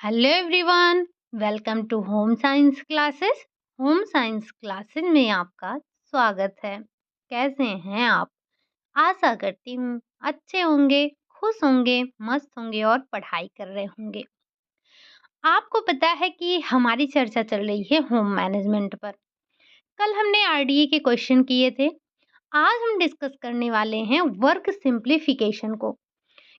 Hello everyone, welcome to home science classes. Home science classes में आपका स्वागत है। कैसे हैं आप? आशा करती हूँ अच्छे होंगे, खुश होंगे, मस्त होंगे और पढ़ाई कर रहे होंगे। आपको पता है कि हमारी चर्चा चल रही है होम मैनेजमेंट पर। कल हमने आरडीए के क्वेश्चन किए थे। आज हम डिस्कस करने वाले हैं वर्क सिंप्लीफिकेशन को।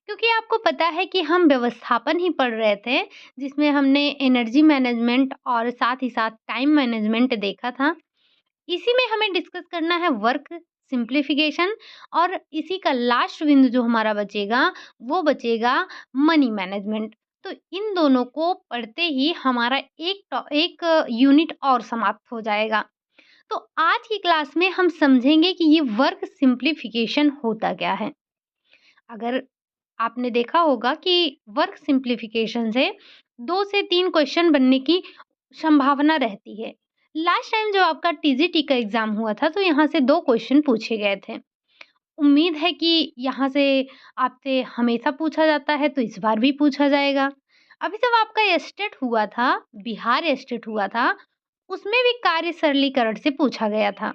क्योंकि आपको पता है कि हम व्यवस्थापन ही पढ़ रहे थे, जिसमें हमने एनर्जी मैनेजमेंट और साथ ही साथ टाइम मैनेजमेंट देखा था। इसी में हमें डिस्कस करना है वर्क सिंप्लीफिकेशन, और इसी का लास्ट बिंदु जो हमारा बचेगा वो बचेगा मनी मैनेजमेंट। तो इन दोनों को पढ़ते ही हमारा एक यूनिट और समाप्त हो जाएगा। तो आज की क्लास में हम समझेंगे कि ये वर्क सिंप्लीफिकेशन होता क्या है। अगर आपने देखा होगा कि वर्क सिंप्लीफिकेशन से 2 से 3 क्वेश्चन बनने की संभावना रहती है। लास्ट टाइम जब आपका टीजीटी का एग्ज़ाम हुआ था, तो यहाँ से 2 क्वेश्चन पूछे गए थे। उम्मीद है कि यहाँ से आपसे हमेशा पूछा जाता है, तो इस बार भी पूछा जाएगा। अभी जब आपका एस्टेट हुआ था, बिहार एस्टेट हुआ था, उसमें भी कार्य सरलीकरण से पूछा गया था।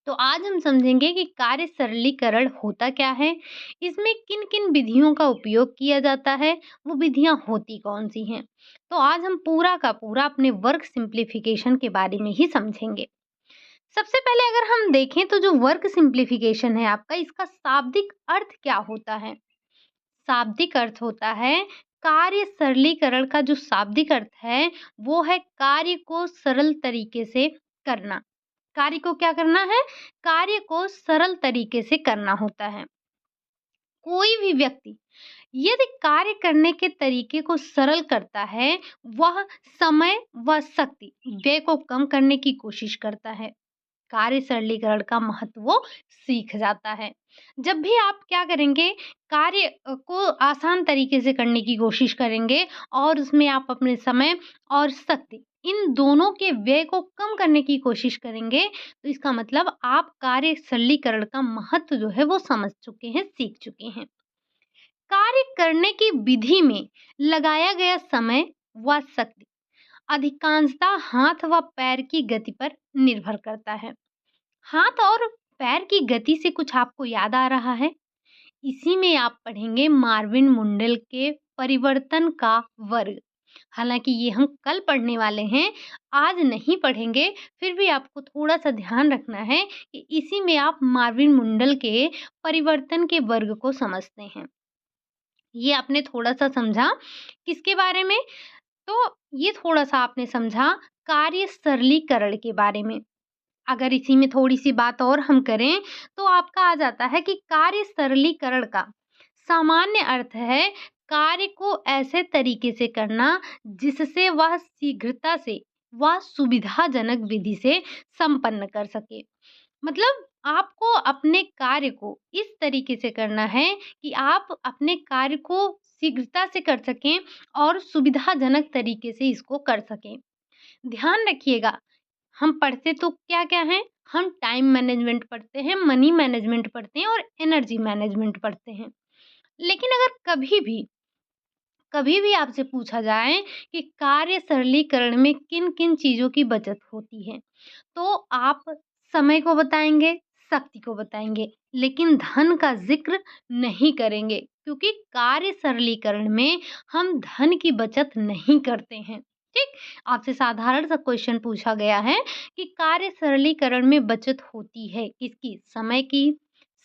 तो आज हम समझेंगे कि कार्य सरलीकरण होता क्या है, इसमें किन-किन विधियों का उपयोग किया जाता है, वो विधियाँ होती कौन-सी हैं। तो आज हम पूरा का पूरा अपने वर्क सिंप्लीफिकेशन के बारे में ही समझेंगे। सबसे पहले अगर हम देखें तो जो वर्क सिंप्लीफिकेशन है आपका, इसका शाब्दिक अर्थ क्या होता है? शाब्दिक अर्थ होता है कार्य सरलीकरण का जो शाब्दिक अर्थ है, वो है कार्य को सरल तरीके से करना। कार्य को क्या करना है? कार्य को सरल तरीके से करना होता है। कोई भी व्यक्ति यदि कार्य करने के तरीके को सरल करता है, वह समय व शक्ति व्यय को कम करने की कोशिश करता है। कार्य सरलीकरण का महत्व वो सीख जाता है। जब भी आप क्या करेंगे, कार्य को आसान तरीके से करने की कोशिश करेंगे और उसमें आप अपने समय और शक्ति इन दोनों के व्यय को कम करने की कोशिश करेंगे, तो इसका मतलब आप कार्य सरलीकरण का महत्व जो है वो समझ चुके हैं, सीख चुके हैं। कार्य करने की विधि में लगाया गया समय व शक्ति अधिकांशतः हाथ व पैर की गति पर निर्भर करता है। हाथ और पैर की गति से कुछ आपको याद आ रहा है? इसी में आप पढ़ेंगे मार्विन मुंडल के परिवर्तन का वर्ग। हालाँकि ये हम कल पढ़ने वाले हैं, आज नहीं पढ़ेंगे, फिर भी आपको थोड़ा-सा ध्यान रखना है कि इसी में आप मार्विन मुंडल के परिवर्तन के वर्ग को समझते हैं। ये आपने थोड़ा-सा समझा किसके बारे में? तो ये थोड़ा-सा आपने समझा कार्य सरलीकरण के बारे में। अगर इसी में थोड़ी-सी बात और हम करें, तो आपका आ जाता है कि कार्य सरलीकरण का सामान्य अर्थ है कार्य को ऐसे तरीके से करना जिससे वह शीघ्रता से व सुविधाजनक विधि से संपन्न कर सके। मतलब आपको अपने कार्य को इस तरीके से करना है कि आप अपने कार्य को शीघ्रता से कर सकें और सुविधाजनक तरीके से इसको कर सकें। ध्यान रखिएगा, हम पढ़ते तो क्या-क्या हैं? हम टाइम मैनेजमेंट पढ़ते हैं, मनी मैनेजमेंट पढ़ते हैं और एनर्जी मैनेजमेंट पढ़ते हैं। लेकिन अगर कभी भी आपसे पूछा जाए कि कार्य सरलीकरण में किन-किन चीज़ों की बचत होती है, तो आप समय को बताएँगे, शक्ति को बताएँगे, लेकिन धन का ज़िक्र नहीं करेंगे, क्योंकि कार्य सरलीकरण में हम धन की बचत नहीं करते हैं। ठीक? आपसे साधारण सा क्वेश्चन पूछा गया है कि कार्य सरलीकरण में बचत होती है किसकी? समय की,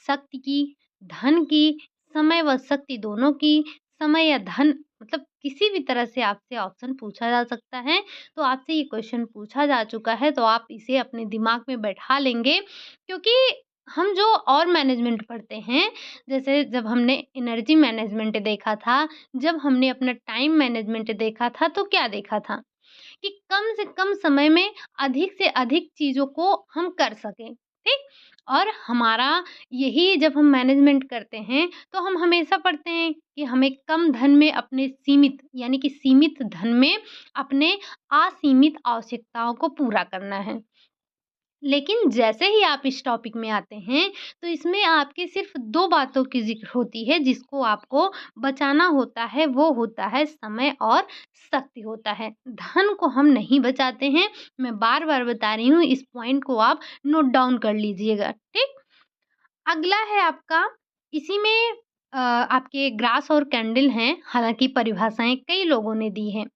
शक्ति की, धन की, समय व शक्ति दोनों की, समय या धन मतलब किसी भी तरह से आपसे ऑप्शन पूछा जा सकता है। तो आपसे ये क्वेश्चन पूछा जा चुका है, तो आप इसे अपने दिमाग में बैठा लेंगे, क्योंकि हम जो और मैनेजमेंट पढ़ते हैं, जैसे जब हमने एनर्जी मैनेजमेंट देखा था, जब हमने अपना टाइम मैनेजमेंट देखा था, तो क्या देखा था कि कम से कम समय में अधिक से अधिक चीज़ों को हम कर सकें, ठीक? और हमारा यही जब हम मैनेजमेंट करते हैं, तो हम हमेशा पढ़ते हैं कि हमें कम धन में अपने सीमित यानी कि सीमित धन में अपने असीमित आवश्यकताओं को पूरा करना है। लेकिन जैसे ही आप इस टॉपिक में आते हैं, तो इसमें आपके सिर्फ़ 2 बातों की ज़िक्र होती है जिसको आपको बचाना होता है, वो होता है समय और शक्ति होता है। धन को हम नहीं बचाते हैं, मैं बार-बार बता रही हूँ, इस पॉइंट को आप नोट डाउन कर लीजिएगा, ठीक? अगला है आपका, इसी में आपके ग्रास और कैंडल हैं, हालाँकि परिभाषाएँ कई लोगों ने दी हैं।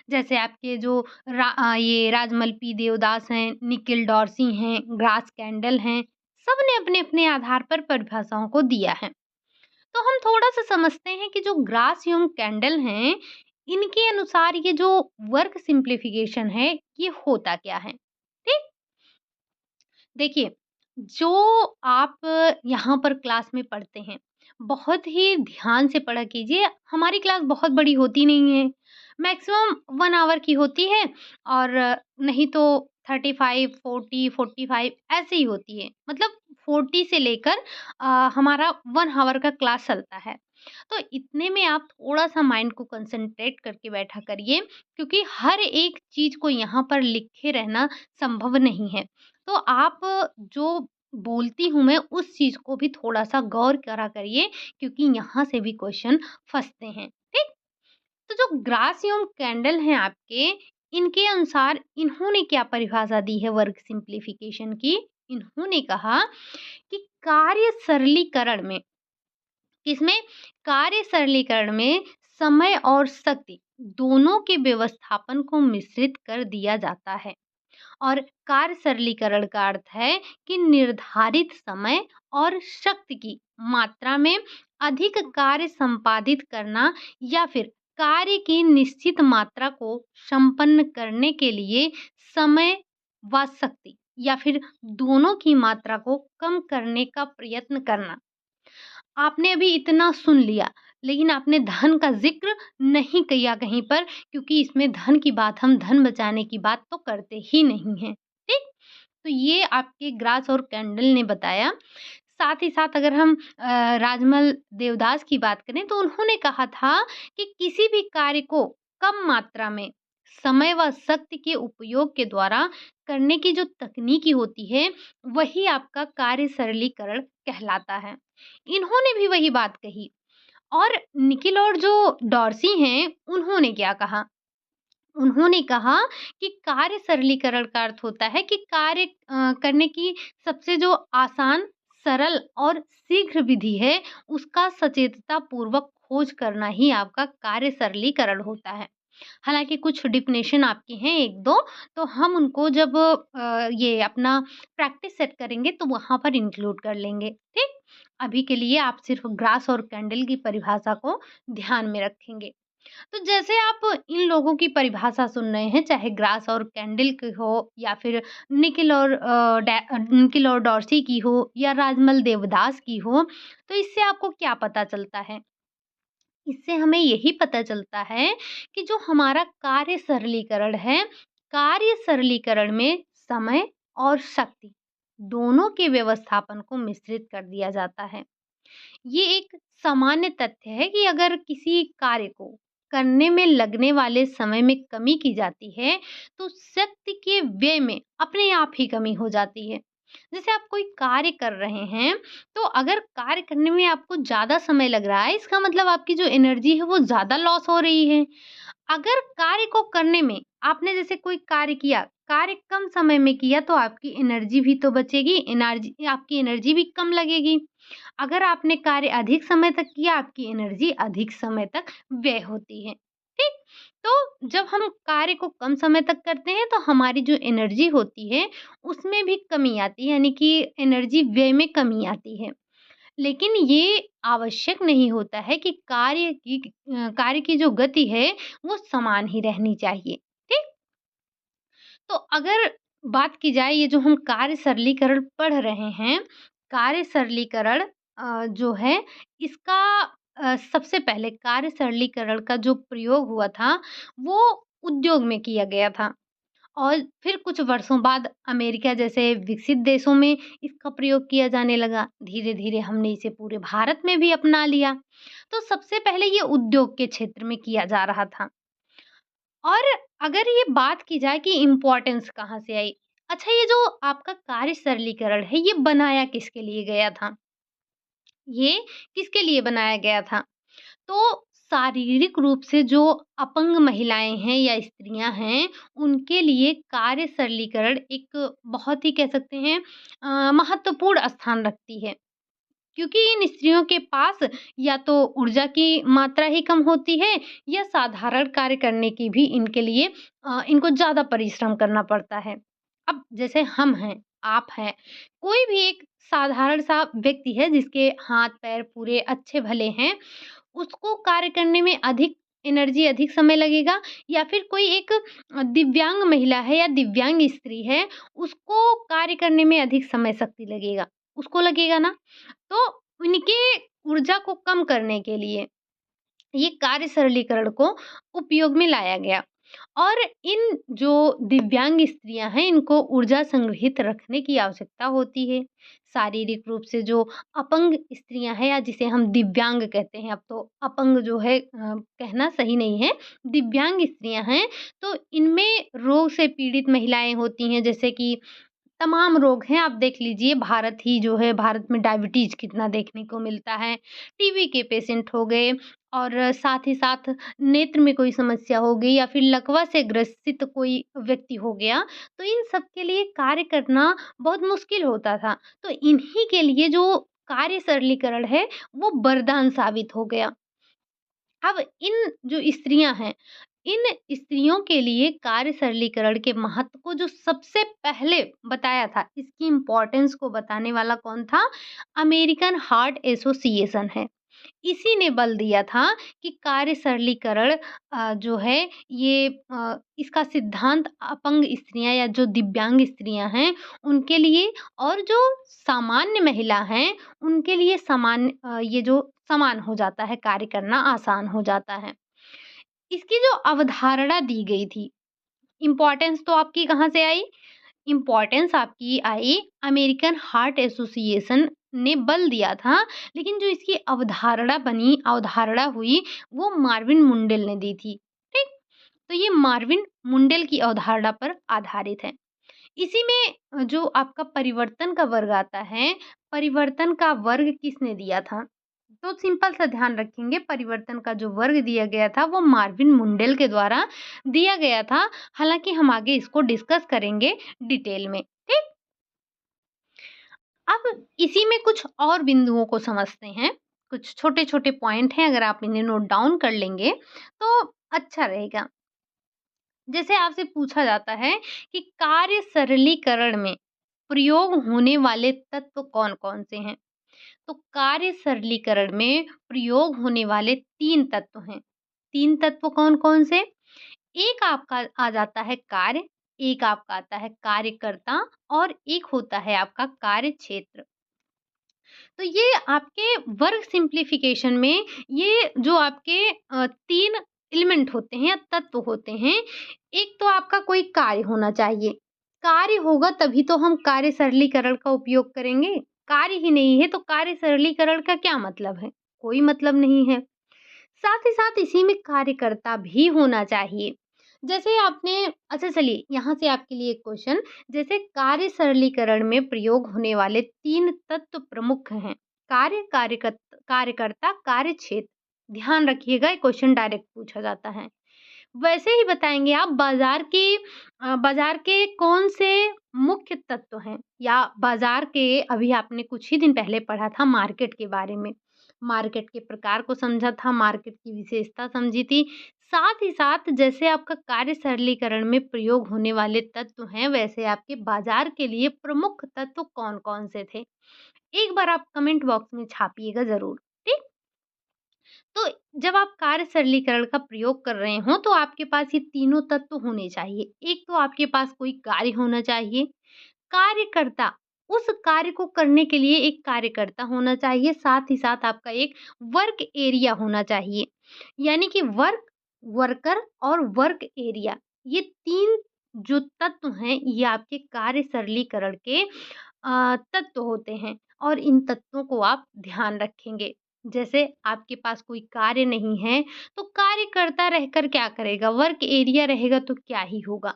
जैसे आपके जो ये राजमल पी. देवदास हैं, निखिल डॉर्सी हैं, ग्रास कैंडल हैं, सबने अपने-अपने आधार पर परिभाषाओं को दिया है। तो हम थोड़ा-सा समझते हैं कि जो ग्रास एवं कैंडल हैं, इनके अनुसार ये जो वर्क सिम्प्लिफिकेशन है, ये होता क्या है? ठीक? देखिए, जो आप यहाँ पर क्लास में पढ़ते हैं, बहुत ही ध्यान से पढ़ा कीजिए। हमारी क्लास बहुत बड़ी होती नहीं है, मैक्सिमम 1 आवर की होती है और नहीं तो 35, 40, 45 ऐसे ही होती है। मतलब 40 से लेकर हमारा 1 आवर का क्लास चलता है। तो इतने में आप थोड़ा-सा माइंड को कंसंट्रेट करके बैठा करिए, क्योंकि हर एक चीज़ को यहाँ पर लिखे रहना संभव नहीं है। तो आप जो बोलती हूँ मैं उस चीज़ को भी थोड़ा-सा गौर करा करिए, क्योंकि यहाँ से भी क्वेश्चन फँसते हैं, ठीक? तो जो ग्रास एवं कैंडल हैं आपके, इनके अनुसार इन्होंने क्या परिभाषा दी है वर्क सिम्प्लिफिकेशन की? इन्होंने कहा कि कार्य सरलीकरण में, किसमें? कार्य सरलीकरण में समय और शक्ति दोनों के व्यवस्थापन को मिश्रित कर दिया जाता है। और कार्य सरलीकरण का अर्थ है कि निर्धारित समय और शक्ति की मात्रा में अधिक कार्य संपादित करना, या फिर कार्य की निश्चित मात्रा को संपन्न करने के लिए समय व शक्ति, या फिर दोनों की मात्रा को कम करने का प्रयत्न करना। आपने अभी इतना सुन लिया, लेकिन आपने धन का ज़िक्र नहीं किया कहीं पर, क्योंकि इसमें धन की बात, हम धन बचाने की बात तो करते ही नहीं हैं, ठीक? तो ये आपके ग्रास और कैंडल ने बताया। साथ ही साथ अगर हम राजमल देवदास की बात करें, तो उन्होंने कहा था कि किसी भी कार्य को कम मात्रा में समय व शक्ति के उपयोग के द्वारा करने की जो तकनीकी होती है, वही आपका कार्य सरलीकरण कहलाता है। इन्होंने भी वही बात कही। और निखिल और जो डॉर्सी हैं, उन्होंने क्या कहा? उन्होंने कहा कि कार्य सरलीकरण का अर्थ होता है कि कार्य करने की सबसे जो आसान, सरल और शीघ्र विधि है, उसका सचेतता पूर्वक खोज करना ही आपका कार्य सरलीकरण होता है। हालाँकि कुछ डेफ़िनेशन आपकी हैं 1-2, तो हम उनको जब ये अपना प्रैक्टिस सेट करेंगे, तो वहाँ पर इंक्लूड कर लेंगे, ठीक? अभी के लिए आप सिर्फ़ ग्रास और कैंडल की परिभाषा को ध्यान में रखेंगे। तो जैसे आप इन लोगों की परिभाषा सुन रहे हैं, चाहे ग्रास और कैंडल की हो, या फिर निखिल और डॉर्सी की हो, या राजमल देवदास की हो, तो इससे आपको क्या पता चलता है? इससे हमें यही पता चलता है कि जो हमारा कार्य सरलीकरण है, कार्य सरलीकरण में समय और शक्ति दोनों के व्यवस्थापन को मिश्रित कर दिया जाता है। ये एक सामान्य तथ्य है कि अगर किसी कार्य को करने में लगने वाले समय में कमी की जाती है, तो शक्ति के व्यय में अपने आप ही कमी हो जाती है। जैसे आप कोई कार्य कर रहे हैं, तो अगर कार्य करने में आपको ज़्यादा समय लग रहा है, इसका मतलब आपकी जो एनर्जी है वो ज़्यादा लॉस हो रही है। अगर कार्य को करने में आपने जैसे कोई कार्य किया, कार्य कम समय में किया, तो आपकी एनर्जी भी तो बचेगी, आपकी एनर्जी भी कम लगेगी। अगर आपने कार्य अधिक समय तक किया, आपकी एनर्जी अधिक समय तक व्यय होती है, ठीक? तो जब हम कार्य को कम समय तक करते हैं, तो हमारी जो एनर्जी होती है, उसमें भी कमी आती है, यानी कि एनर्जी व्यय में कमी आती है। लेकिन ये आवश्यक नहीं होता है कि कार्य की जो गति है, वो समान ही रहनी चाहिए, ठीक? तो अगर बात की जाए, ये जो हम कार्य सरलीकरण पढ़ रहे हैं, कार्य सरलीकरण जो है, इसका सबसे पहले कार्य सरलीकरण का जो प्रयोग हुआ था, वो उद्योग में किया गया था। और फिर कुछ वर्षों बाद अमेरिका जैसे विकसित देशों में इसका प्रयोग किया जाने लगा। धीरे-धीरे हमने इसे पूरे भारत में भी अपना लिया। तो सबसे पहले ये उद्योग के क्षेत्र में किया जा रहा था। और अगर ये बात की जाए कि इम्पोर्टेंस कहाँ से आई? अच्छा, ये जो आपका कार्य सरलीकरण है, ये बनाया किसके लिए गया था? ये किसके लिए बनाया गया था? तो शारीरिक रूप से जो अपंग महिलाएँ हैं या स्त्रियाँ हैं, उनके लिए कार्य सरलीकरण एक बहुत ही कह सकते हैं महत्वपूर्ण स्थान रखती है। क्योंकि इन स्त्रियों के पास या तो ऊर्जा की मात्रा ही कम होती है या साधारण कार्य करने की भी इनके लिए इनको ज़्यादा परिश्रम करना पड़ता है। अब जैसे हम हैं, आप हैं, कोई भी एक साधारण सा व्यक्ति है जिसके हाथ-पैर पूरे अच्छे-भले हैं, उसको कार्य करने में अधिक एनर्जी, अधिक समय लगेगा या फिर कोई एक दिव्यांग महिला है या दिव्यांग स्त्री है, उसको कार्य करने में अधिक समय शक्ति लगेगा, उसको लगेगा ना? तो उनके ऊर्जा को कम करने के लिए ये कार्य सरलीकरण को उपयोग में लाया गया और इन जो दिव्यांग स्त्रियां हैं इनको ऊर्जा संग्रहित रखने की आवश्यकता होती है। शारीरिक रूप से जो अपंग स्त्रियां हैं या जिसे हम दिव्यांग कहते हैं, अब तो अपंग जो है कहना सही नहीं है, दिव्यांग स्त्रियां हैं, तो इनमें रोग से पीड़ित महिलाएं होती हैं, जैसे कि तमाम रोग हैं, आप देख लीजिए भारत ही जो है, भारत में डायबिटीज़ कितना देखने को मिलता है, टीबी के पेशेंट हो गए और साथ ही साथ नेत्र में कोई समस्या हो गई या फिर लकवा से ग्रसित कोई व्यक्ति हो गया, तो इन सब के लिए कार्य करना बहुत मुश्किल होता था। तो इन्हीं के लिए जो कार्य सरलीकरण है, वो वरदान साबित हो गया। अब इन जो स्त्रियाँ हैं, इन स्त्रियों के लिए कार्य सरलीकरण के महत्व को जो सबसे पहले बताया था, इसकी इम्पोर्टेंस को बताने वाला कौन था? अमेरिकन हार्ट एसोसिएशन है। इसी ने बल दिया था कि कार्य सरलीकरण जो है ये इसका सिद्धांत अपंग स्त्रियाँ या जो दिव्यांग स्त्रियाँ हैं, उनके लिए और जो सामान्य महिला हैं, उनके लिए ये जो समान हो जाता है, कार्य करना आसान हो जाता है। इसकी जो अवधारणा दी गई थी, इम्पोर्टेंस तो आपकी कहाँ से आई? इम्पोर्टेंस आपकी आई अमेरिकन हार्ट एसोसिएशन ने बल दिया था, लेकिन जो इसकी अवधारणा हुई, वो मार्विन मुंडेल ने दी थी, ठीक? तो ये मार्विन मुंडेल की अवधारणा पर आधारित है। इसी में जो आपका परिवर्तन का वर्ग आता है, परिवर्तन का वर्ग किसने दिया था? तो सिंपल सा ध्यान रखेंगे, परिवर्तन का जो वर्ग दिया गया था वो मार्विन मुंडेल के द्वारा दिया गया था। हालाँकि हम आगे इसको डिस्कस करेंगे डिटेल में, ठीक? अब इसी में कुछ और बिंदुओं को समझते हैं। कुछ छोटे-छोटे पॉइंट हैं, अगर आप इन्हें नोट डाउन कर लेंगे तो अच्छा रहेगा। जैसे आपसे पूछा जाता है कि कार्य सरलीकरण में प्रयोग होने वाले तत्व कौन-कौन से हैं? तो कार्य सरलीकरण में प्रयोग होने वाले 3 तत्व हैं। 3 तत्व कौन-कौन से? एक आपका आ जाता है कार्य, एक आपका आता है कार्यकर्ता और एक होता है आपका कार्य क्षेत्र। तो ये आपके वर्क सिंप्लीफिकेशन में ये जो आपके 3 एलिमेंट होते हैं या तत्व होते हैं, एक तो आपका कोई कार्य होना चाहिए। कार्य होगा तभी तो हम कार्य सरलीकरण का उपयोग करेंगे। कार्य ही नहीं है तो कार्य सरलीकरण का क्या मतलब है? कोई मतलब नहीं है। साथ ही साथ इसी में कार्यकर्ता भी होना चाहिए। जैसे आपने अच्छा चलिए यहाँ से आपके लिए एक क्वेश्चन, जैसे कार्य सरलीकरण में प्रयोग होने वाले 3 तत्व प्रमुख हैं। कार्य, कार्यकर्ता, कार्यक्षेत्र। ध्यान रखिएगा, ये क्वेश्चन डायरेक्ट पूछा जाता है। वैसे ही बताएँगे आप बाज़ार के कौन से मुख्य तत्व हैं या बाज़ार के, अभी आपने कुछ ही दिन पहले पढ़ा था मार्केट के बारे में। मार्केट के प्रकार को समझा था, मार्केट की विशेषता समझी थी। साथ ही साथ जैसे आपका कार्य सरलीकरण में प्रयोग होने वाले तत्व हैं, वैसे आपके बाज़ार के लिए प्रमुख तत्व कौन-कौन से थे? एक बार आप कमेंट बॉक्स में छापिएगा ज़रूर, ठीक? तो जब आप कार्य सरलीकरण का प्रयोग कर रहे हो तो आपके पास ये तीनों तत्व होने चाहिए। एक तो आपके पास कोई कार्य होना चाहिए, कार्यकर्ता, उस कार्य को करने के लिए एक कार्यकर्ता होना चाहिए, साथ ही साथ आपका एक वर्क एरिया होना चाहिए। यानी कि वर्कर और वर्क एरिया, ये 3 जो तत्व हैं, ये आपके कार्य सरलीकरण के तत्व होते हैं और इन तत्वों को आप ध्यान रखेंगे। जैसे आपके पास कोई कार्य नहीं है, तो कार्यकर्ता रहकर क्या करेगा? वर्क एरिया रहेगा तो क्या ही होगा?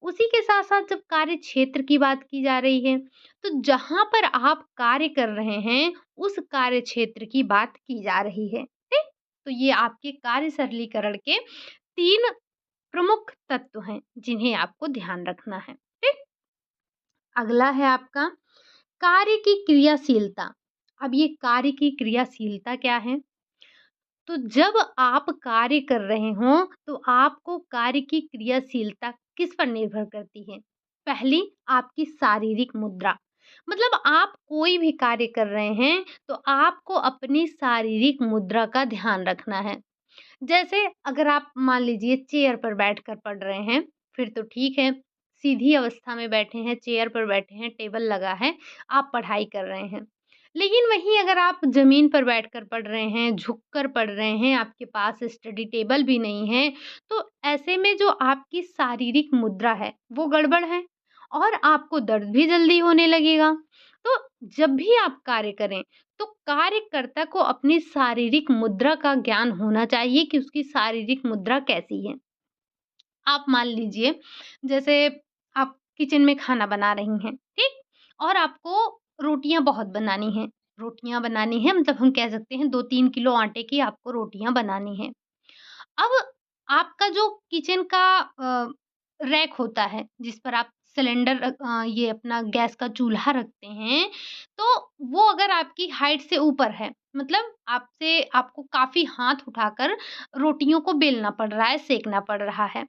उसी के साथ-साथ जब कार्य क्षेत्र की बात की जा रही है, तो जहाँ पर आप कार्य कर रहे हैं, उस कार्य क्षेत्र की बात की जा रही है, ठीक? तो ये आपके कार्य सरलीकरण के 3 प्रमुख तत्व हैं, जिन्हें आपको ध्यान रखना है, ठीक? अगला है आपका कार्य की क्रियाशीलता। अब ये कार्य की क्रियाशीलता क्या है? तो जब आप कार्य कर रहे हों, तो आपको कार्य की क्रियाशीलता किस पर निर्भर करती है? पहली, आपकी शारीरिक मुद्रा। मतलब आप कोई भी कार्य कर रहे हैं, तो आपको अपनी शारीरिक मुद्रा का ध्यान रखना है। जैसे अगर आप मान लीजिए चेयर पर बैठकर पढ़ रहे हैं, फिर तो ठीक है, सीधी अवस्था में बैठे हैं, चेयर पर बैठे हैं, टेबल लगा है, आप पढ़ाई कर रहे हैं। लेकिन वहीं अगर आप ज़मीन पर बैठकर पढ़ रहे हैं, झुककर पढ़ रहे हैं, आपके पास स्टडी टेबल भी नहीं है, तो ऐसे में जो आपकी शारीरिक मुद्रा है, वो गड़बड़ है और आपको दर्द भी जल्दी होने लगेगा। तो जब भी आप कार्य करें, तो कार्यकर्ता को अपनी शारीरिक मुद्रा का ज्ञान होना चाहिए कि उसकी शारीरिक मुद्रा कैसी है। आप मान लीजिए जैसे आप किचन में खाना बना रही हैं, ठीक? और आपको रोटियाँ बहुत बनानी हैं। रोटियाँ बनानी हैं मतलब हम कह सकते हैं 2-3 किलो आटे की आपको रोटियाँ बनानी हैं। अब आपका जो किचन का रैक होता है, जिस पर आप सिलेंडर ये अपना गैस का चूल्हा रखते हैं, तो वो अगर आपकी हाइट से ऊपर है, मतलब आपसे आपको काफ़ी हाथ उठाकर रोटियों को बेलना पड़ रहा है, सेंकना पड़ रहा है।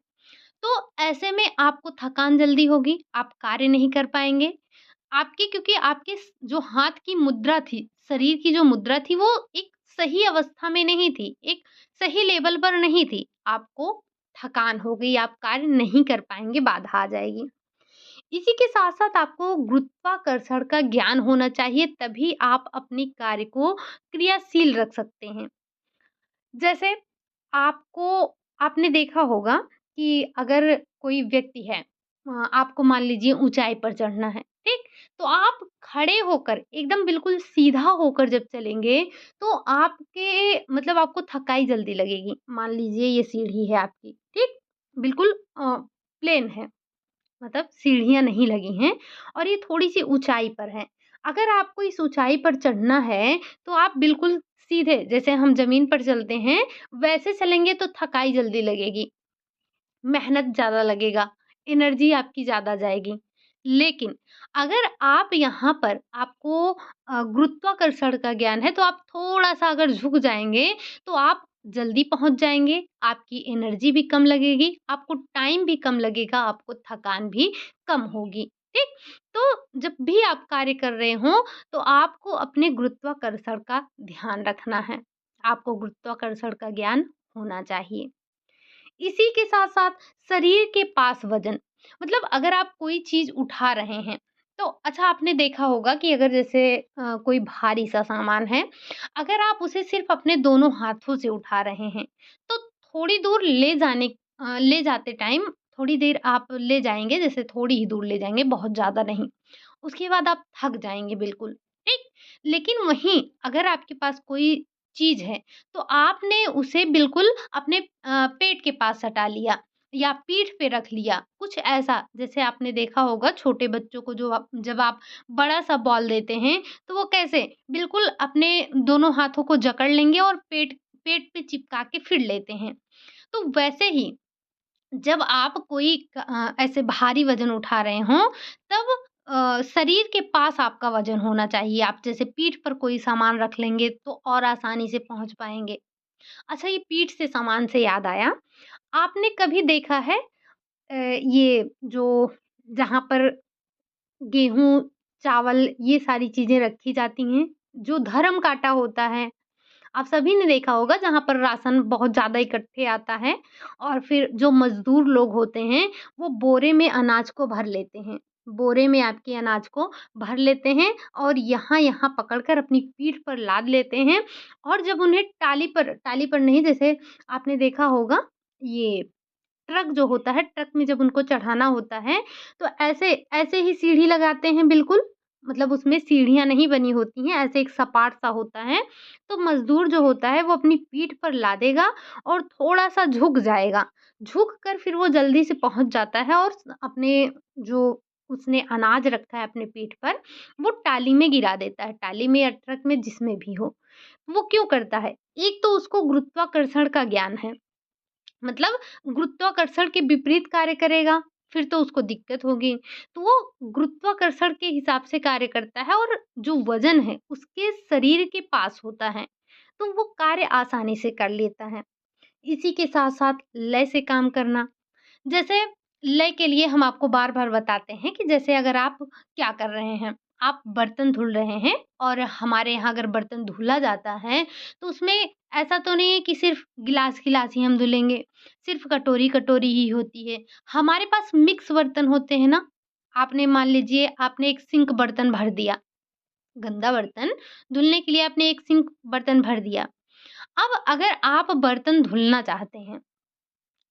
तो ऐसे में आपको थकान जल्दी होगी, आप कार्य नहीं कर पाएँगे। आपकी क्योंकि आपके जो हाथ की मुद्रा थी, शरीर की जो मुद्रा थी वो एक सही अवस्था में नहीं थी, एक सही लेवल पर नहीं थी। आपको थकान हो गई, आप कार्य नहीं कर पाएँगे, बाधा आ जाएगी। इसी के साथ-साथ आपको गुरुत्वाकर्षण का ज्ञान होना चाहिए, तभी आप अपनी कार्य को क्रियाशील रख सकते हैं। जैसे आपको आपने देखा होगा कि अगर कोई व्यक्ति है आपको मान लीजिए ऊँचाई पर चढ़ना है, ठीक? तो आप खड़े होकर एकदम बिल्कुल सीधा होकर जब चलेंगे, तो आपके मतलब आपको थकाई जल्दी लगेगी। मान लीजिए ये सीढ़ी है आपकी, ठीक? बिल्कुल प्लेन है। मतलब सीढ़ियाँ नहीं लगी हैं और ये थोड़ी-सी ऊँचाई पर है। अगर आपको इस ऊँचाई पर चढ़ना है, तो आप बिल्कुल सीधे जैसे हम ज़मीन पर चलते हैं, वैसे चलेंगे तो थकाई जल्दी लगेगी, मेहनत ज़्यादा लगेगा, एनर्जी आपकी ज़्यादा जाएगी। लेकिन अगर आप यहाँ पर आपको गुरुत्वाकर्षण का ज्ञान है, तो आप थोड़ा-सा अगर झुक जाएँगे, तो आप जल्दी पहुँच जाएँगे, आपकी एनर्जी भी कम लगेगी, आपको टाइम भी कम लगेगा, आपको थकान भी कम होगी, ठीक? तो जब भी आप कार्य कर रहे हों, तो आपको अपने गुरुत्वाकर्षण का ध्यान रखना है। आपको गुरुत्वाकर्षण का ज्ञान होना चाहिए। इसी के साथ-साथ शरीर के पास वज़न, मतलब अगर आप कोई चीज़ उठा रहे हैं, तो अच्छा आपने देखा होगा कि अगर जैसे कोई भारी-सा सामान है, अगर आप उसे सिर्फ़ अपने दोनों हाथों से उठा रहे हैं, तो थोड़ी दूर ले जाते टाइम थोड़ी देर आप ले जाएँगे, जैसे थोड़ी ही दूर ले जाएँगे, बहुत ज़्यादा नहीं। उसके बाद आप थक जाएँगे बिल्कुल, ठीक? लेकिन वहीं अगर आपके पास कोई चीज़ है, तो आपने उसे बिल्कुल अपने पेट के पास सटा लिया या पीठ पे रख लिया, कुछ ऐसा। जैसे आपने देखा होगा छोटे बच्चों को जो आप जब आप बड़ा-सा बॉल देते हैं, तो वो कैसे बिल्कुल अपने दोनों हाथों को जकड़ लेंगे और पेट पेट पे चिपका के फिर लेते हैं। तो वैसे ही जब आप कोई ऐसे भारी वज़न उठा रहे हों, तब शरीर के पास आपका वज़न होना चाहिए। आप जैसे पीठ पर कोई सामान रख लेंगे, तो और आसानी से पहुँच पाएँगे। अच्छा, ये पीठ से सामान से याद आया, आपने कभी देखा है ये जो जहाँ पर गेहूँ, चावल ये सारी चीज़ें रखी जाती हैं, जो धर्म काँटा होता है, आप सभी ने देखा होगा जहाँ पर राशन बहुत ज़्यादा इकट्ठे आता है और फिर जो मज़दूर लोग होते हैं, वो बोरे में अनाज को भर लेते हैं। बोरे में आपके अनाज को भर लेते हैं और यहाँ-यहाँ पकड़कर अपनी पीठ पर लाद लेते हैं और जब उन्हें टाली पर नहीं, जैसे आपने देखा होगा ये ट्रक जो होता है, ट्रक में जब उनको चढ़ाना होता है, तो ऐसे ऐसे ही सीढ़ी लगाते हैं बिल्कुल, मतलब उसमें सीढ़ियाँ नहीं बनी होती हैं, ऐसे एक सपाट सा होता है। तो मज़दूर जो होता है वो अपनी पीठ पर लादेगा और थोड़ा-सा झुक जाएगा। झुक कर फिर वो जल्दी से पहुँच जाता है और अपने जो उसने अनाज रखा है अपने पीठ पर, वो टाली में गिरा देता है, टाली में या ट्रक में जिसमें भी हो। वो क्यों करता है? एक तो उसको गुरुत्वाकर्षण का ज्ञान है। मतलब गुरुत्वाकर्षण के विपरीत कार्य करेगा, फिर तो उसको दिक्कत होगी। तो वो गुरुत्वाकर्षण के हिसाब से कार्य करता है और जो वज़न है, उसके शरीर के पास होता है, तो वो कार्य आसानी से कर लेता है। इसी के साथ-साथ लय से काम करना। जैसे लय के लिए हम आपको बार-बार बताते हैं कि जैसे अगर आप क्या कर रहे हैं, आप बर्तन धुल रहे हैं और हमारे यहाँ अगर बर्तन धुला जाता है, तो उसमें ऐसा तो नहीं है कि सिर्फ़ गिलास-गिलास ही हम धुलेंगे, सिर्फ़ कटोरी-कटोरी ही होती है। हमारे पास मिक्स बर्तन होते हैं ना, आपने मान लीजिए आपने एक सिंक बर्तन भर दिया, गंदा बर्तन धुलने के लिए आपने एक सिंक बर्तन भर दिया। अब अगर आप बर्तन धुलना चाहते हैं,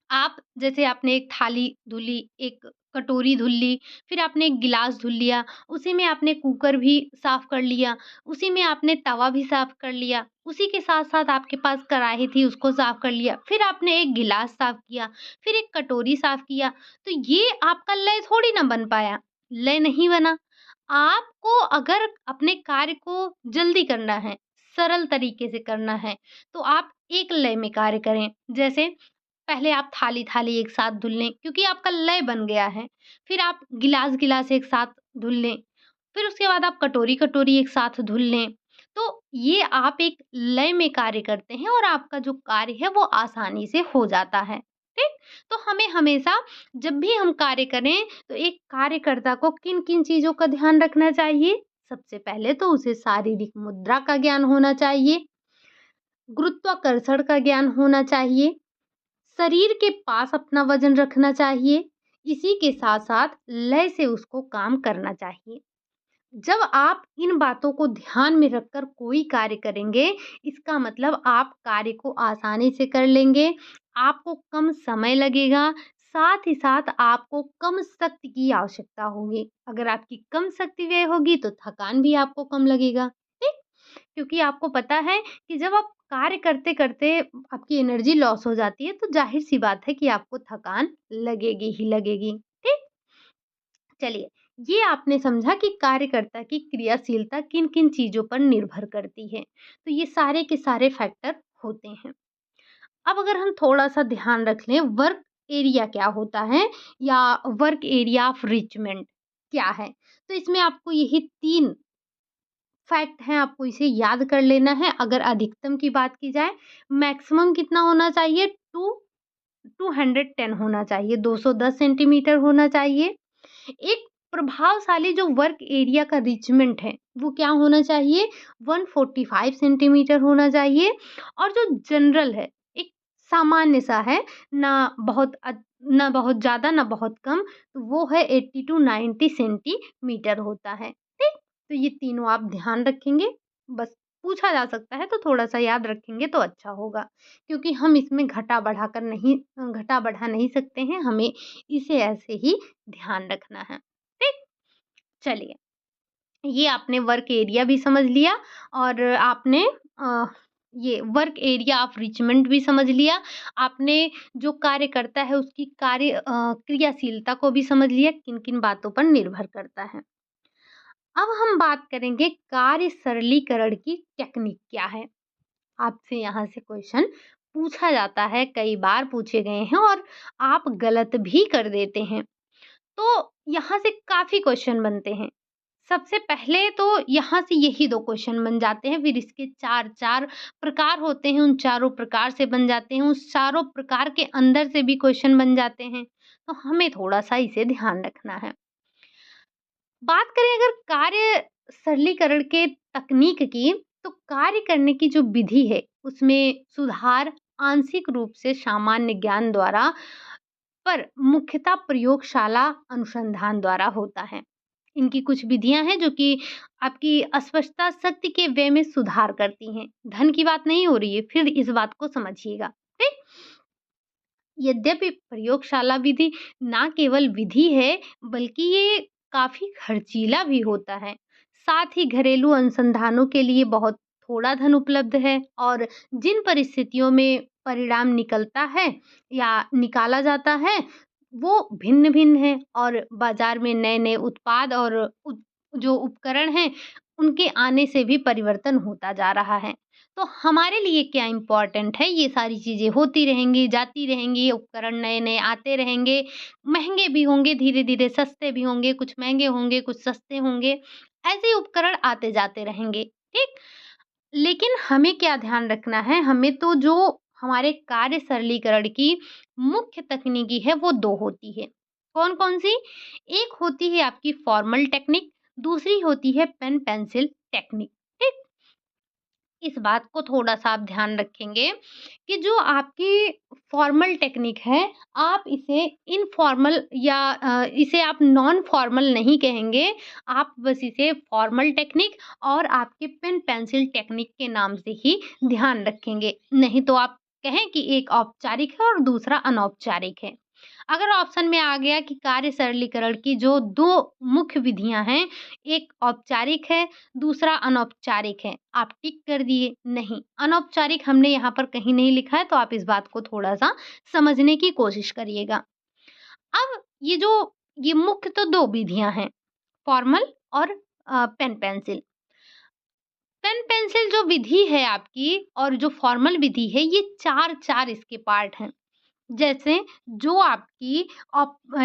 आप जैसे आपने एक थाली धुली, एक कटोरी धुल ली, फिर आपने एक गिलास धुल लिया, उसी में आपने कुकर भी साफ़ कर लिया, उसी में आपने तवा भी साफ़ कर लिया, उसी के साथ-साथ आपके पास कढ़ाई थी उसको साफ़ कर लिया, फिर आपने एक गिलास साफ़ किया, फिर एक कटोरी साफ़ किया, तो ये आपका लय थोड़ी ना बन पाया, लय नहीं बना। आपको अगर अपने कार्य को जल्दी करना है, सरल तरीके से करना है, तो आप एक लय में कार्य करें। जैसे पहले आप थाली-थाली एक साथ धुल लें क्योंकि आपका लय बन गया है। फिर आप गिलास-गिलास एक साथ धुल लें। फिर उसके बाद आप कटोरी-कटोरी एक साथ धुल लें। तो ये आप एक लय में कार्य करते हैं और आपका जो कार्य है वो आसानी से हो जाता है। ठीक? तो हमें हमेशा जब भी हम कार्य करें तो एक कार्यकर्ता को किन-किन चीज़ों का ध्यान रखना चाहिए? सबसे पहले तो उसे शारीरिक मुद्रा का ज्ञान होना चाहिए, गुरुत्वाकर्षण का ज्ञान होना चाहिए, शरीर के पास अपना वज़न रखना चाहिए, इसी के साथ-साथ लय से उसको काम करना चाहिए। जब आप इन बातों को ध्यान में रखकर कोई कार्य करेंगे, इसका मतलब आप कार्य को आसानी से कर लेंगे, आपको कम समय लगेगा, साथ ही साथ आपको कम शक्ति की आवश्यकता होगी। अगर आपकी कम शक्ति व्यय होगी, तो थकान भी आपको कम लगेगा, ठीक? क्योंकि आपको पता है कि जब आप कार्य करते-करते आपकी एनर्जी लॉस हो जाती है, तो ज़ाहिर-सी बात है कि आपको थकान लगेगी ही लगेगी, ठीक? चलिए, ये आपने समझा कि कार्यकर्ता की क्रियाशीलता किन-किन चीज़ों पर निर्भर करती है। तो ये सारे के सारे फैक्टर होते हैं। अब अगर हम थोड़ा-सा ध्यान रख लें वर्क एरिया क्या होता है या वर्क एरिया ऑफ रिचमेंट क्या है? तो इसमें आपको यही 3 फैक्ट हैं, आपको इसे याद कर लेना है। अगर अधिकतम की बात की जाए, मैक्सिमम कितना होना चाहिए? 210 होना चाहिए, 210 सेंटीमीटर होना चाहिए। एक प्रभावशाली जो वर्क एरिया का रिचमेंट है, वो क्या होना चाहिए? 145 सेंटीमीटर होना चाहिए और जो जनरल है, एक सामान्य सा है, ना बहुत ज़्यादा, ना बहुत कम, तो वो है 80 टू 90 सेंटीमीटर होता है, ठीक? तो ये तीनों आप ध्यान रखेंगे, बस पूछा जा सकता है तो थोड़ा-सा याद रखेंगे तो अच्छा होगा, क्योंकि हम इसमें घटा-बढ़ा नहीं सकते हैं, हमें इसे ऐसे ही ध्यान रखना है। ठीक? चलिए, ये आपने वर्क एरिया भी समझ लिया और आपने अ, ये वर्क एरिया ऑफ रिचमेंट भी समझ लिया। आपने जो कार्य करता है उसकी क्रियाशीलता को भी समझ लिया, किन-किन बातों पर निर्भर करता है। अब हम बात करेंगे कार्य सरलीकरण की टेक्निक क्या है? आपसे यहाँ से क्वेश्चन पूछा जाता है, कई बार पूछे गए हैं और आप गलत भी कर देते हैं। तो यहाँ से काफ़ी क्वेश्चन बनते हैं। सबसे पहले तो यहाँ से यही 2 क्वेश्चन बन जाते हैं, फिर इसके 4-4 प्रकार होते हैं, उन चारों प्रकार से बन जाते हैं, उस चारों प्रकार के अंदर से भी क्वेश्चन बन जाते हैं। तो हमें थोड़ा-सा इसे ध्यान रखना है। बात करें अगर कार्य सरलीकरण के तकनीक की, तो कार्य करने की जो विधि है, उसमें सुधार आंशिक रूप से सामान्य ज्ञान द्वारा पर मुख्यतः प्रयोगशाला अनुसंधान द्वारा होता है। इनकी कुछ विधियाँ हैं जो कि आपकी अस्पष्टता शक्ति के व्यय में सुधार करती हैं। धन की बात नहीं हो रही है, फिर इस बात को समझिएगा, ठीक? यद्यपि प्रयोगशाला विधि ना केवल विधि है, बल्कि ये काफ़ी खर्चीला भी होता है। साथ ही घरेलू अनुसंधानों के लिए बहुत थोड़ा धन उपलब्ध है और जिन परिस्थितियों में परिणाम निकलता है या निकाला जाता है, वो भिन्न-भिन्न हैं और बाज़ार में नए-नए उत्पाद और जो उपकरण हैं, उनके आने से भी परिवर्तन होता जा रहा है। तो हमारे लिए क्या इम्पोर्टेंट है, ये सारी चीज़ें होती रहेंगी, जाती रहेंगी, उपकरण नए-नए आते रहेंगे, महँगे भी होंगे, धीरे-धीरे सस्ते भी होंगे, कुछ महँगे होंगे, कुछ सस्ते होंगे, ऐसे ही उपकरण आते जाते रहेंगे, ठीक? लेकिन हमें क्या ध्यान रखना है, हमें तो जो हमारे कार्य सरलीकरण की मुख्य तकनीकी है, वो 2 होती है। कौन-कौन सी? एक होती है आपकी फॉर्मल टेक्निक, दूसरी होती है पेन पेंसिल टेक्निक, ठीक? इस बात को थोड़ा-सा आप ध्यान रखेंगे कि जो आपकी फॉर्मल टेक्निक है, आप इसे इनफॉर्मल या इसे आप नॉन फॉर्मल नहीं कहेंगे, आप बस इसे फॉर्मल टेक्निक और आपके पेन पेंसिल टेक्निक के नाम से ही ध्यान रखेंगे। नहीं तो आप कहें कि एक औपचारिक है और दूसरा अनौपचारिक है। अगर ऑप्शन में आ गया कि कार्य सरलीकरण की जो 2 मुख्य विधियाँ हैं, एक औपचारिक है, दूसरा अनौपचारिक है, आप टिक कर दिए, नहीं, अनौपचारिक हमने यहाँ पर कहीं नहीं लिखा है, तो आप इस बात को थोड़ा-सा समझने की कोशिश करिएगा। अब ये मुख्य तो 2 विधियाँ हैं, फॉर्मल और पेन पेंसिल। पेन पेंसिल जो विधि है आपकी और जो फॉर्मल विधि है, ये 4-4 इसके पार्ट हैं। जैसे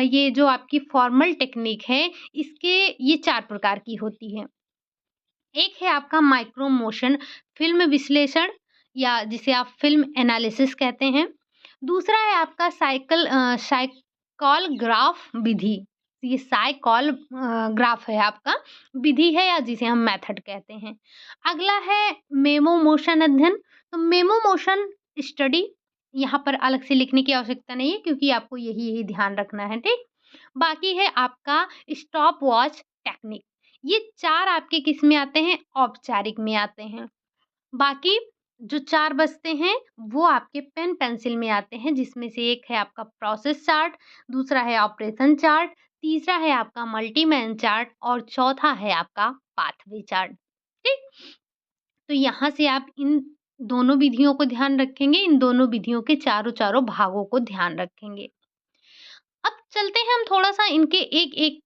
ये जो आपकी फॉर्मल टेक्निक है, इसके ये 4 प्रकार की होती है। एक है आपका माइक्रो मोशन फ़िल्म विश्लेषण या जिसे आप फ़िल्म एनालिसिस कहते हैं। दूसरा है आपका साइकल ग्राफ विधि। ये ग्राफ है आपका, विधि है या जिसे हम मेथड कहते हैं। अगला है मेमो मोशन अध्ययन। तो मेमो मोशन स्टडी यहाँ पर अलग से लिखने की आवश्यकता नहीं है क्योंकि आपको यही-यही ध्यान रखना है, ठीक? बाकी है आपका स्टॉप वॉच टेक्निक। ये 4 आपके किस में आते हैं? औपचारिक में आते हैं। बाकी जो 4 बचते हैं, वो आपके पेन पेंसिल में आते हैं, जिसमें से एक है आपका प्रोसेस चार्ट, दूसरा है ऑपरेशन चार्ट, तीसरा है आपका मल्टीमैन चार्ट और चौथा है आपका पाथवे चार्ट। ठीक? तो यहाँ से आप इन दोनों विधियों को ध्यान रखेंगे, इन दोनों विधियों के चारों-चारों भागों को ध्यान रखेंगे। अब चलते हैं हम थोड़ा-सा इनके एक-एक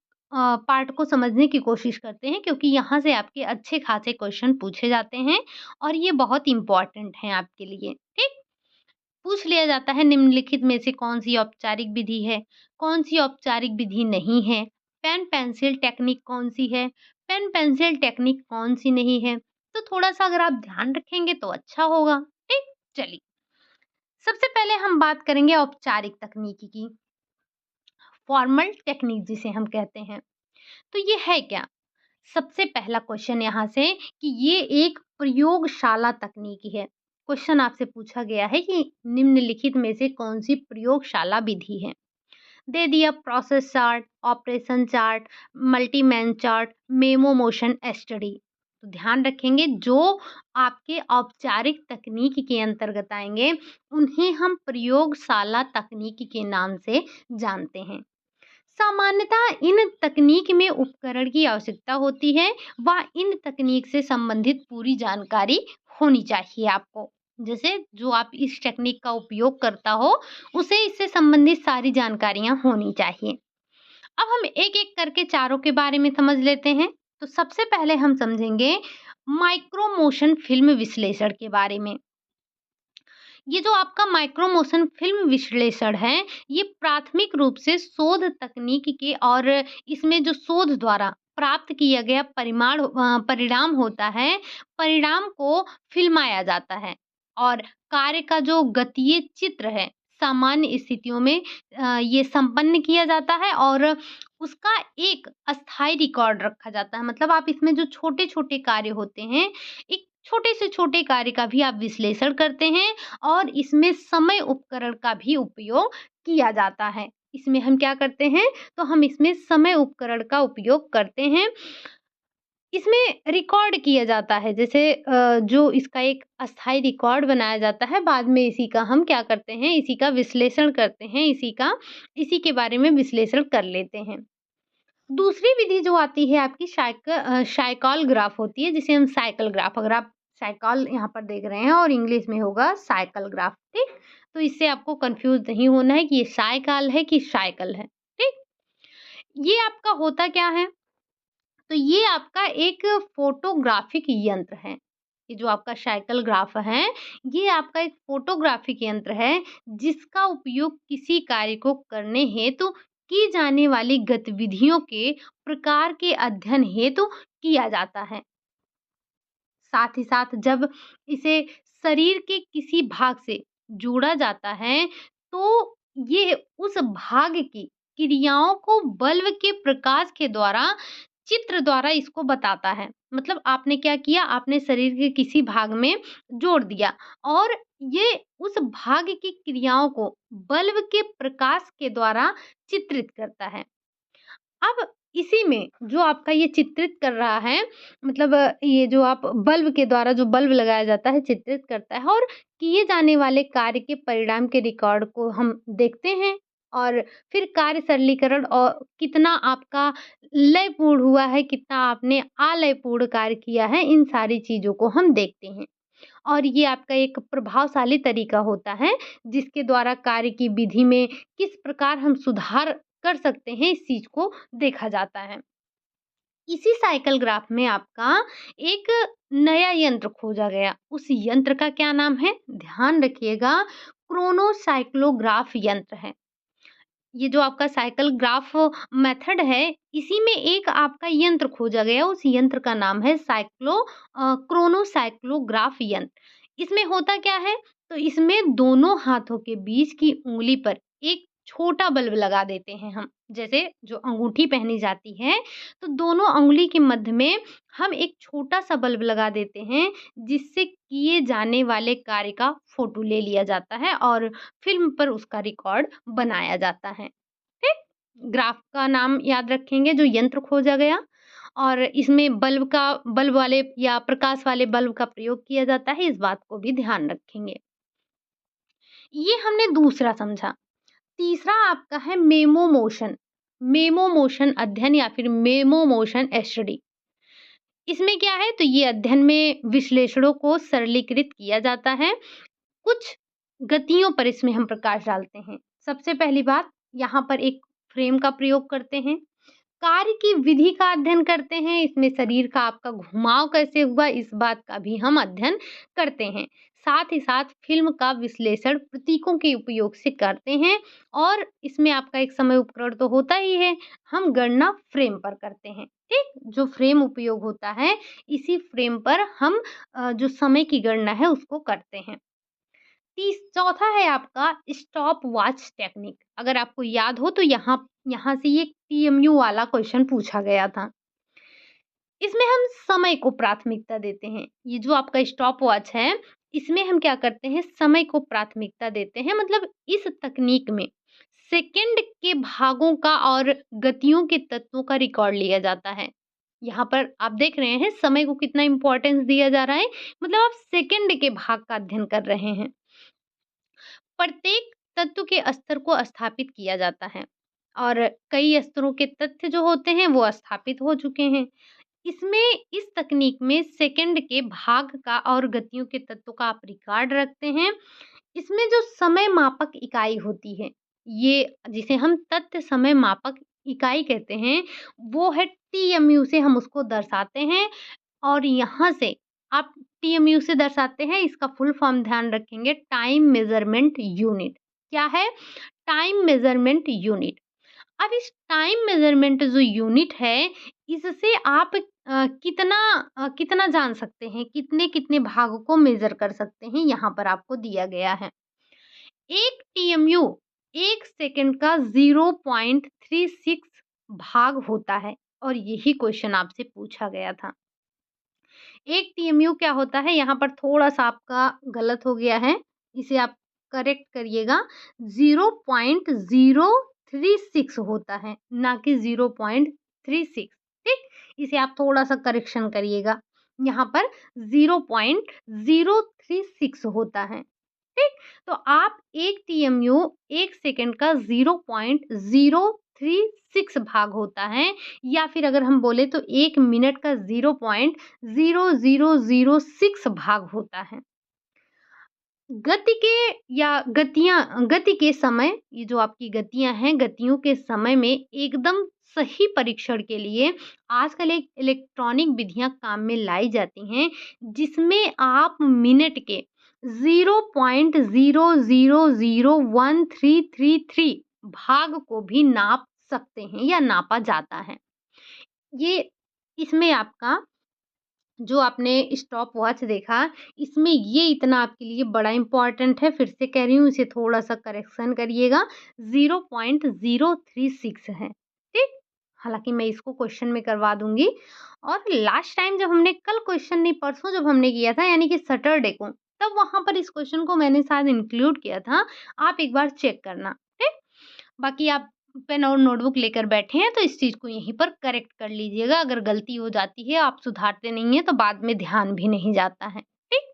पार्ट को समझने की कोशिश करते हैं क्योंकि यहाँ से आपके अच्छे खासे क्वेश्चन पूछे जाते हैं और ये बहुत इम्पोर्टेंट हैं आपके लिए, ठीक? पूछ लिया जाता है निम्नलिखित में से कौन-सी औपचारिक विधि है, कौन-सी औपचारिक विधि नहीं है, पेन पेंसिल टेक्निक कौन-सी है, पेन पेंसिल टेक्निक कौन-सी नहीं है। तो थोड़ा-सा अगर आप ध्यान रखेंगे तो अच्छा होगा, ठीक? चलिए, सबसे पहले हम बात करेंगे औपचारिक तकनीकी की, फॉर्मल टेक्निक जिसे हम कहते हैं। तो ये है क्या? सबसे पहला क्वेश्चन यहाँ से कि ये एक प्रयोगशाला तकनीकी है। क्वेश्चन आपसे पूछा गया है कि निम्नलिखित में से कौन-सी प्रयोगशाला विधि है? दे दिया process chart, operation chart, multi man chart, memo motion study. तो ध्यान रखेंगे जो आपके औपचारिक तकनीक के अंतर्गत आएँगे, उन्हें हम प्रयोगशाला तकनीक के नाम से जानते हैं। सामान्यतः इन तकनीक में उपकरण की आवश्यकता होती है व इन तकनीक से संबंधित पूरी जानकारी होनी चाहिए आपको। जैसे जो आप इस टेक्निक का उपयोग करता हो, उसे इससे संबंधित सारी जानकारियाँ होनी चाहिए। अब हम एक-एक करके चारों के बारे में समझ लेते हैं। तो सबसे पहले हम समझेंगे माइक्रो मोशन फ़िल्म विश्लेषण के बारे में। ये जो आपका माइक्रो मोशन फ़िल्म विश्लेषण है, ये प्राथमिक रूप से शोध तकनीक के और इसमें जो शोध द्वारा प्राप्त किया गया परिणाम होता है, परिणाम को फ़िल्माया जाता है और कार्य का जो गतीय चित्र है, सामान्य स्थितियों में ये संपन्न किया जाता है और उसका एक अस्थायी रिकॉर्ड रखा जाता है। मतलब आप इसमें जो छोटे-छोटे कार्य होते हैं, एक छोटे से छोटे कार्य का भी आप विश्लेषण करते हैं और इसमें समय उपकरण का भी उपयोग किया जाता है। इसमें हम क्या करते हैं, तो हम इसमें समय उपकरण का उपयोग करते हैं। इसमें रिकॉर्ड किया जाता है जैसे जो इसका एक अस्थायी रिकॉर्ड बनाया जाता है, बाद में इसी का हम क्या करते हैं, इसी का विश्लेषण करते हैं, इसी के बारे में विश्लेषण कर लेते हैं। दूसरी विधि जो आती है आपकी साइकल ग्राफ होती है, जिसे हम साइकिल ग्राफ, अगर आप साइकिल यहाँ पर देख रहे हैं और इंग्लिश में होगा साइकिल ग्राफ, ठीक? तो इससे आपको कन्फ्यूज़ नहीं होना है कि ये साइकिल है कि साइकिल है, ठीक? ये आपका होता क्या है? तो ये आपका एक फ़ोटोग्राफ़िक यंत्र है। ये जो आपका साइकिल ग्राफ है, ये आपका एक फ़ोटोग्राफ़िक यंत्र है, जिसका उपयोग किसी कार्य को करने हेतु की जाने वाली गतिविधियों के प्रकार के अध्ययन हेतु किया जाता है। साथ ही साथ जब इसे शरीर के किसी भाग से जोड़ा जाता है, तो ये उस भाग की क्रियाओं को बल्ब के प्रकाश के द्वारा, चित्र द्वारा इसको बताता है। मतलब आपने क्या किया, आपने शरीर के किसी भाग में जोड़ दिया और ये उस भाग की क्रियाओं को बल्ब के प्रकाश के द्वारा चित्रित करता है। अब इसी में जो आपका ये चित्रित कर रहा है, मतलब ये जो आप बल्ब के द्वारा, जो बल्ब लगाया जाता है, चित्रित करता है और किए जाने वाले कार्य के परिणाम के रिकॉर्ड को हम देखते हैं और फिर कार्य सरलीकरण और कितना आपका लयपूर्ण हुआ है, कितना आपने आलयपूर्ण कार्य किया है, इन सारी चीज़ों को हम देखते हैं। और ये आपका एक प्रभावशाली तरीका होता है, जिसके द्वारा कार्य की विधि में किस प्रकार हम सुधार कर सकते हैं, इस चीज़ को देखा जाता है। इसी साइकिल ग्राफ में आपका एक नया यंत्र खोजा गया। उस यंत्र का क्या नाम है? ध्यान रखिएगा, क्रोनोसाइक्लोग्राफ यंत्र है। ये जो आपका साइकिल ग्राफ मेथड है, इसी में एक आपका यंत्र खोजा गया, उस यंत्र का नाम है क्रोनोसाइक्लोग्राफ यंत्र। इसमें होता क्या है? तो इसमें दोनों हाथों के बीच की उँगली पर एक छोटा बल्ब लगा देते हैं हम। जैसे जो अंगूठी पहनी जाती है, तो दोनों अंगुली के मध्य में हम एक छोटा-सा बल्ब लगा देते हैं, जिससे किए जाने वाले कार्य का फ़ोटो ले लिया जाता है और फ़िल्म पर उसका रिकॉर्ड बनाया जाता है। ठीक? ग्राफ का नाम याद रखेंगे जो यंत्र खोजा गया और इसमें बल्ब वाले या प्रकाश वाले बल्ब का प्रयोग किया जाता है, इस बात को भी ध्यान रखेंगे। ये हमने दूसरा समझा। तीसरा आपका है मेमो मोशन। मेमो मोशन अध्ययन या फिर मेमो मोशन स्टडी। इसमें क्या है? तो ये अध्ययन में विश्लेषणों को सरलीकृत किया जाता है। कुछ गतियों पर इसमें हम प्रकाश डालते हैं। सबसे पहली बात, यहाँ पर एक फ्रेम का प्रयोग करते हैं। कार्य की विधि का अध्ययन करते हैं, इसमें शरीर का आपका घुमाव कैसे हुआ, इस बात का भी हम अध्ययन करते हैं। साथ ही साथ फ़िल्म का विश्लेषण प्रतीकों के उपयोग से करते हैं और इसमें आपका एक समय उपकरण तो होता ही है, हम गणना फ्रेम पर करते हैं, ठीक? जो फ्रेम उपयोग होता है, इसी फ्रेम पर हम जो समय की गणना है, उसको करते हैं। चौथा है आपका स्टॉप वॉच टेक्निक। अगर आपको याद हो तो यहाँ यहाँ से ये टीएमयू वाला क्वेश्चन पूछा गया था। इसमें हम समय को प्राथमिकता देते हैं। ये जो आपका स्टॉप वॉच है, इसमें हम क्या करते हैं, समय को प्राथमिकता देते हैं। मतलब इस तकनीक में सेकंड के भागों का और गतियों के तत्वों का रिकॉर्ड लिया जाता है। यहाँ पर आप देख रहे हैं समय को कितना इम्पोर्टेंस दिया जा रहा है, मतलब आप सेकंड के भाग का अध्ययन कर रहे हैं। प्रत्येक तत्व के स्तर को स्थापित किया जाता है और कई स्तरों के तथ्य जो होते हैं वो स्थापित हो चुके हैं। इसमें इस तकनीक में सेकंड के भाग का और गतियों के तत्वों का आप रिकॉर्ड रखते हैं। इसमें जो समय मापक इकाई होती है, ये जिसे हम तथ्य समय मापक इकाई कहते हैं, वो है टीएमयू से हम उसको दर्शाते हैं और यहाँ से आप टीएमयू से दर्शाते हैं, इसका फुल फॉर्म ध्यान रखेंगे, टाइम मेज़रमेंट यूनिट। क्या है? Time measurement unit. अब इस टाइम मेज़रमेंट जो यूनिट है, इससे आप कितना जान सकते हैं, कितने-कितने भागों को मेज़र कर सकते हैं, यहाँ पर आपको दिया गया है। 1 टीएमयू 1 सेकंड का 0.36 भाग होता है और यही क्वेश्चन आपसे पूछा गया था। 1 टीएमयू क्या होता है? यहाँ पर थोड़ा-सा आपका गलत हो गया है, इसे आप करेक्ट करिएगा। 0.036 होता है, ना कि 0.36, ठीक? इसे आप थोड़ा-सा करेक्शन करिएगा। यहाँ पर 0.036 होता है, ठीक? तो आप 1 टीएमयू 1 सेकंड का 0.036 0.136 भाग होता है, या फिर अगर हम बोले तो 1 मिनट का 0.0006 भाग होता है। गति के या गति के समय, ये जो आपकी गतियाँ हैं, गतियों के समय में एकदम सही परीक्षण के लिए आजकल एक इलेक्ट्रॉनिक विधियाँ काम में लाई जाती हैं, जिसमें आप मिनट के 0.000133 भाग को भी नाप सकते हैं या नापा जाता है। ये इसमें आपका जो आपने स्टॉप वॉच देखा, इसमें ये इतना आपके लिए बड़ा इम्पोर्टेंट है, फिर से कह रही हूँ, इसे थोड़ा-सा करेक्शन करिएगा, 0.036 है, ठीक? हालाँकि मैं इसको क्वेश्चन में करवा दूँगी। और लास्ट टाइम जब हमने कल क्वेश्चन नहीं, परसों जब हमने किया था, यानी कि सैटरडे को, तब वहाँ पर इस क्वेश्चन को मैंने शायद इंक्लूड किया था, आप एक बार चेक करना, ठीक? बाकी आप पेन और नोटबुक लेकर बैठे हैं तो इस चीज़ को यहीं पर करेक्ट कर लीजिएगा। अगर गलती हो जाती है, आप सुधारते नहीं हैं, तो बाद में ध्यान भी नहीं जाता है, ठीक?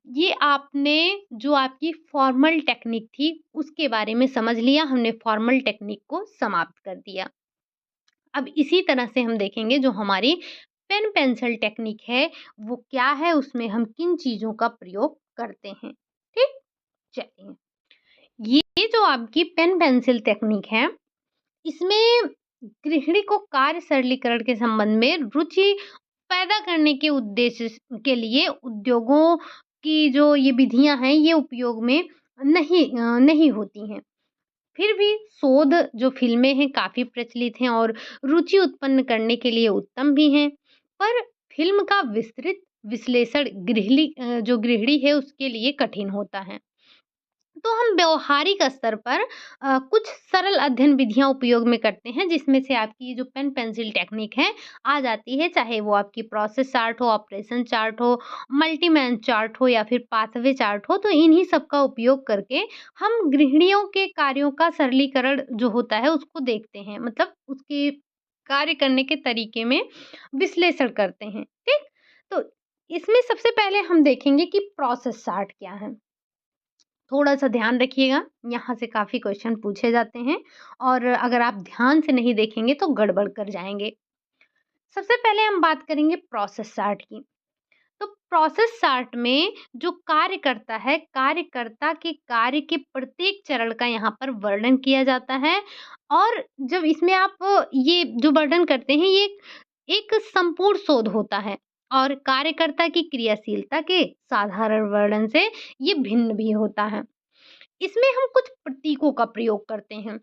ये आपने जो आपकी फॉर्मल टेक्निक थी, उसके बारे में समझ लिया, हमने फॉर्मल टेक्निक को समाप्त कर दिया। अब इसी तरह से हम देखेंगे जो हमारी पेन पेंसिल टेक्निक है, वो क्या है, उसमें हम किन चीज़ों का प्रयोग करते हैं, ठीक? चलिए, ये जो आपकी पेन पेंसिल टेक्निक है, इसमें गृहिणी को कार्य सरलीकरण के संबंध में रुचि पैदा करने के उद्देश्य के लिए उद्योगों की जो ये विधियाँ हैं, ये उपयोग में नहीं होती हैं। फिर भी शोध जो फ़िल्में हैं काफ़ी प्रचलित हैं और रुचि उत्पन्न करने के लिए उत्तम भी हैं। पर फ़िल्म का विस्तृत विश्लेषण जो गृहिणी है उसके लिए कठिन होता है। तो हम व्यावहारिक स्तर पर कुछ सरल अध्ययन विधियाँ उपयोग में करते हैं, जिसमें से आपकी ये जो पेन पेंसिल टेक्निक है आ जाती है, चाहे वो आपकी प्रोसेस चार्ट हो, ऑपरेशन चार्ट हो, मल्टीमैन चार्ट हो या फिर पाथवे चार्ट हो। तो इन्हीं सब का उपयोग करके हम गृहिणियों के कार्यों का सरलीकरण जो होता है उसको देखते हैं, मतलब उसके कार्य करने के तरीके में विश्लेषण करते हैं, ठीक? तो इसमें सबसे पहले हम देखेंगे कि प्रोसेस चार्ट क्या है। थोड़ा-सा ध्यान रखिएगा, यहाँ से काफ़ी क्वेश्चन पूछे जाते हैं और अगर आप ध्यान से नहीं देखेंगे तो गड़बड़ कर जाएँगे। सबसे पहले हम बात करेंगे प्रोसेस चार्ट की। तो प्रोसेस चार्ट में जो कार्यकर्ता है, कार्यकर्ता के कार्य के प्रत्येक चरण का यहाँ पर वर्णन किया जाता है और जब इसमें आप ये जो वर्णन करते हैं, ये एक संपूर्ण शोध होता है और कार्यकर्ता की क्रियाशीलता के साधारण वर्णन से ये भिन्न भी होता है। इसमें हम कुछ प्रतीकों का प्रयोग करते हैं।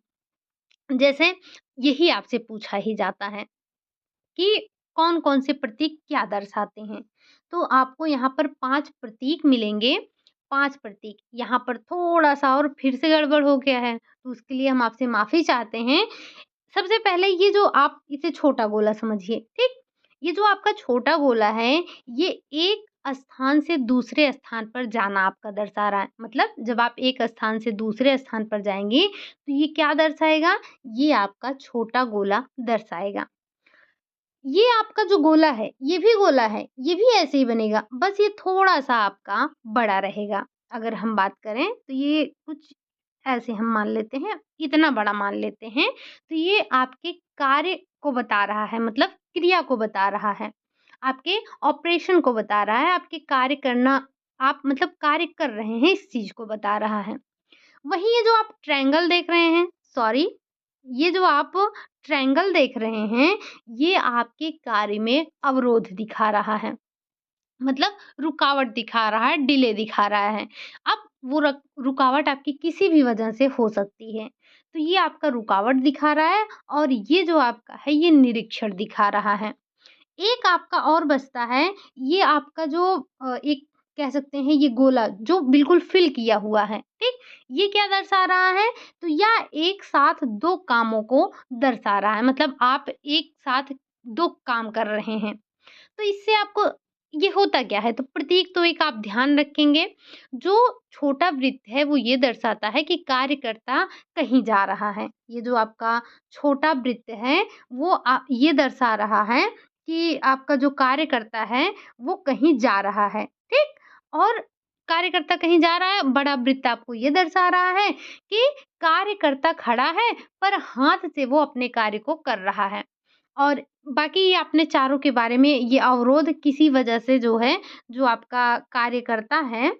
जैसे यही आपसे पूछा ही जाता है कि कौन-कौन से प्रतीक क्या दर्शाते हैं। तो आपको यहाँ पर 5 प्रतीक मिलेंगे, 5 प्रतीक। यहाँ पर थोड़ा-सा और फिर से गड़बड़ हो गया है, तो उसके लिए हम आपसे माफ़ी चाहते हैं। सबसे पहले ये जो आप इसे छोटा गोला समझिए, ठीक? ये जो आपका छोटा गोला है, ये एक स्थान से दूसरे स्थान पर जाना आपका दर्शा रहा है। मतलब जब आप एक स्थान से दूसरे स्थान पर जाएँगे, तो ये क्या दर्शाएगा? ये आपका छोटा गोला दर्शाएगा। ये आपका जो गोला है, ये भी गोला है, ये भी ऐसे ही बनेगा, बस ये थोड़ा-सा आपका बड़ा रहेगा। अगर हम बात करें, तो ये कुछ ऐसे हम मान लेते हैं, इतना बड़ा मान लेते हैं, तो ये आपके कार्य को बता रहा है, मतलब क्रिया को बता रहा है, आपके ऑपरेशन को बता रहा है, आपके कार्य करना, आप मतलब कार्य कर रहे हैं, इस चीज़ को बता रहा है। वहीं ये जो आप ट्रायंगल देख रहे हैं, सॉरी, ये जो आप ट्रायंगल देख रहे हैं, ये आपके कार्य में अवरोध दिखा रहा है। मतलब रुकावट दिखा रहा है, डिले दिखा रहा है। अब वो रुकावट आपकी किसी भी वजह से हो सकती है। तो ये आपका रुकावट दिखा रहा है और ये जो आपका है, ये निरीक्षण दिखा रहा है। एक आपका और बचता है, ये आपका जो एक कह सकते हैं ये गोला जो बिल्कुल फ़िल किया हुआ है, ठीक? ये क्या दर्शा रहा है? तो या एक साथ 2 कामों को दर्शा रहा है, मतलब आप एक साथ 2 काम कर रहे हैं। तो इससे आपको ये होता क्या है? तो प्रतीक तो एक आप ध्यान रखेंगे, जो छोटा वृत्त है वो ये दर्शाता है कि कार्यकर्ता कहीं जा रहा है। ये जो आपका छोटा वृत्त है वो ये दर्शा रहा है कि आपका जो कार्यकर्ता है वो कहीं जा रहा है, ठीक? और कार्यकर्ता कहीं जा रहा है, बड़ा वृत्त आपको ये दर्शा रहा है कि कार्यकर्ता खड़ा है पर हाथ से वो अपने कार्य को कर रहा है। और बाकी ये आपने चारों के बारे में, ये अवरोध किसी वजह से जो है, जो आपका कार्यकर्ता है,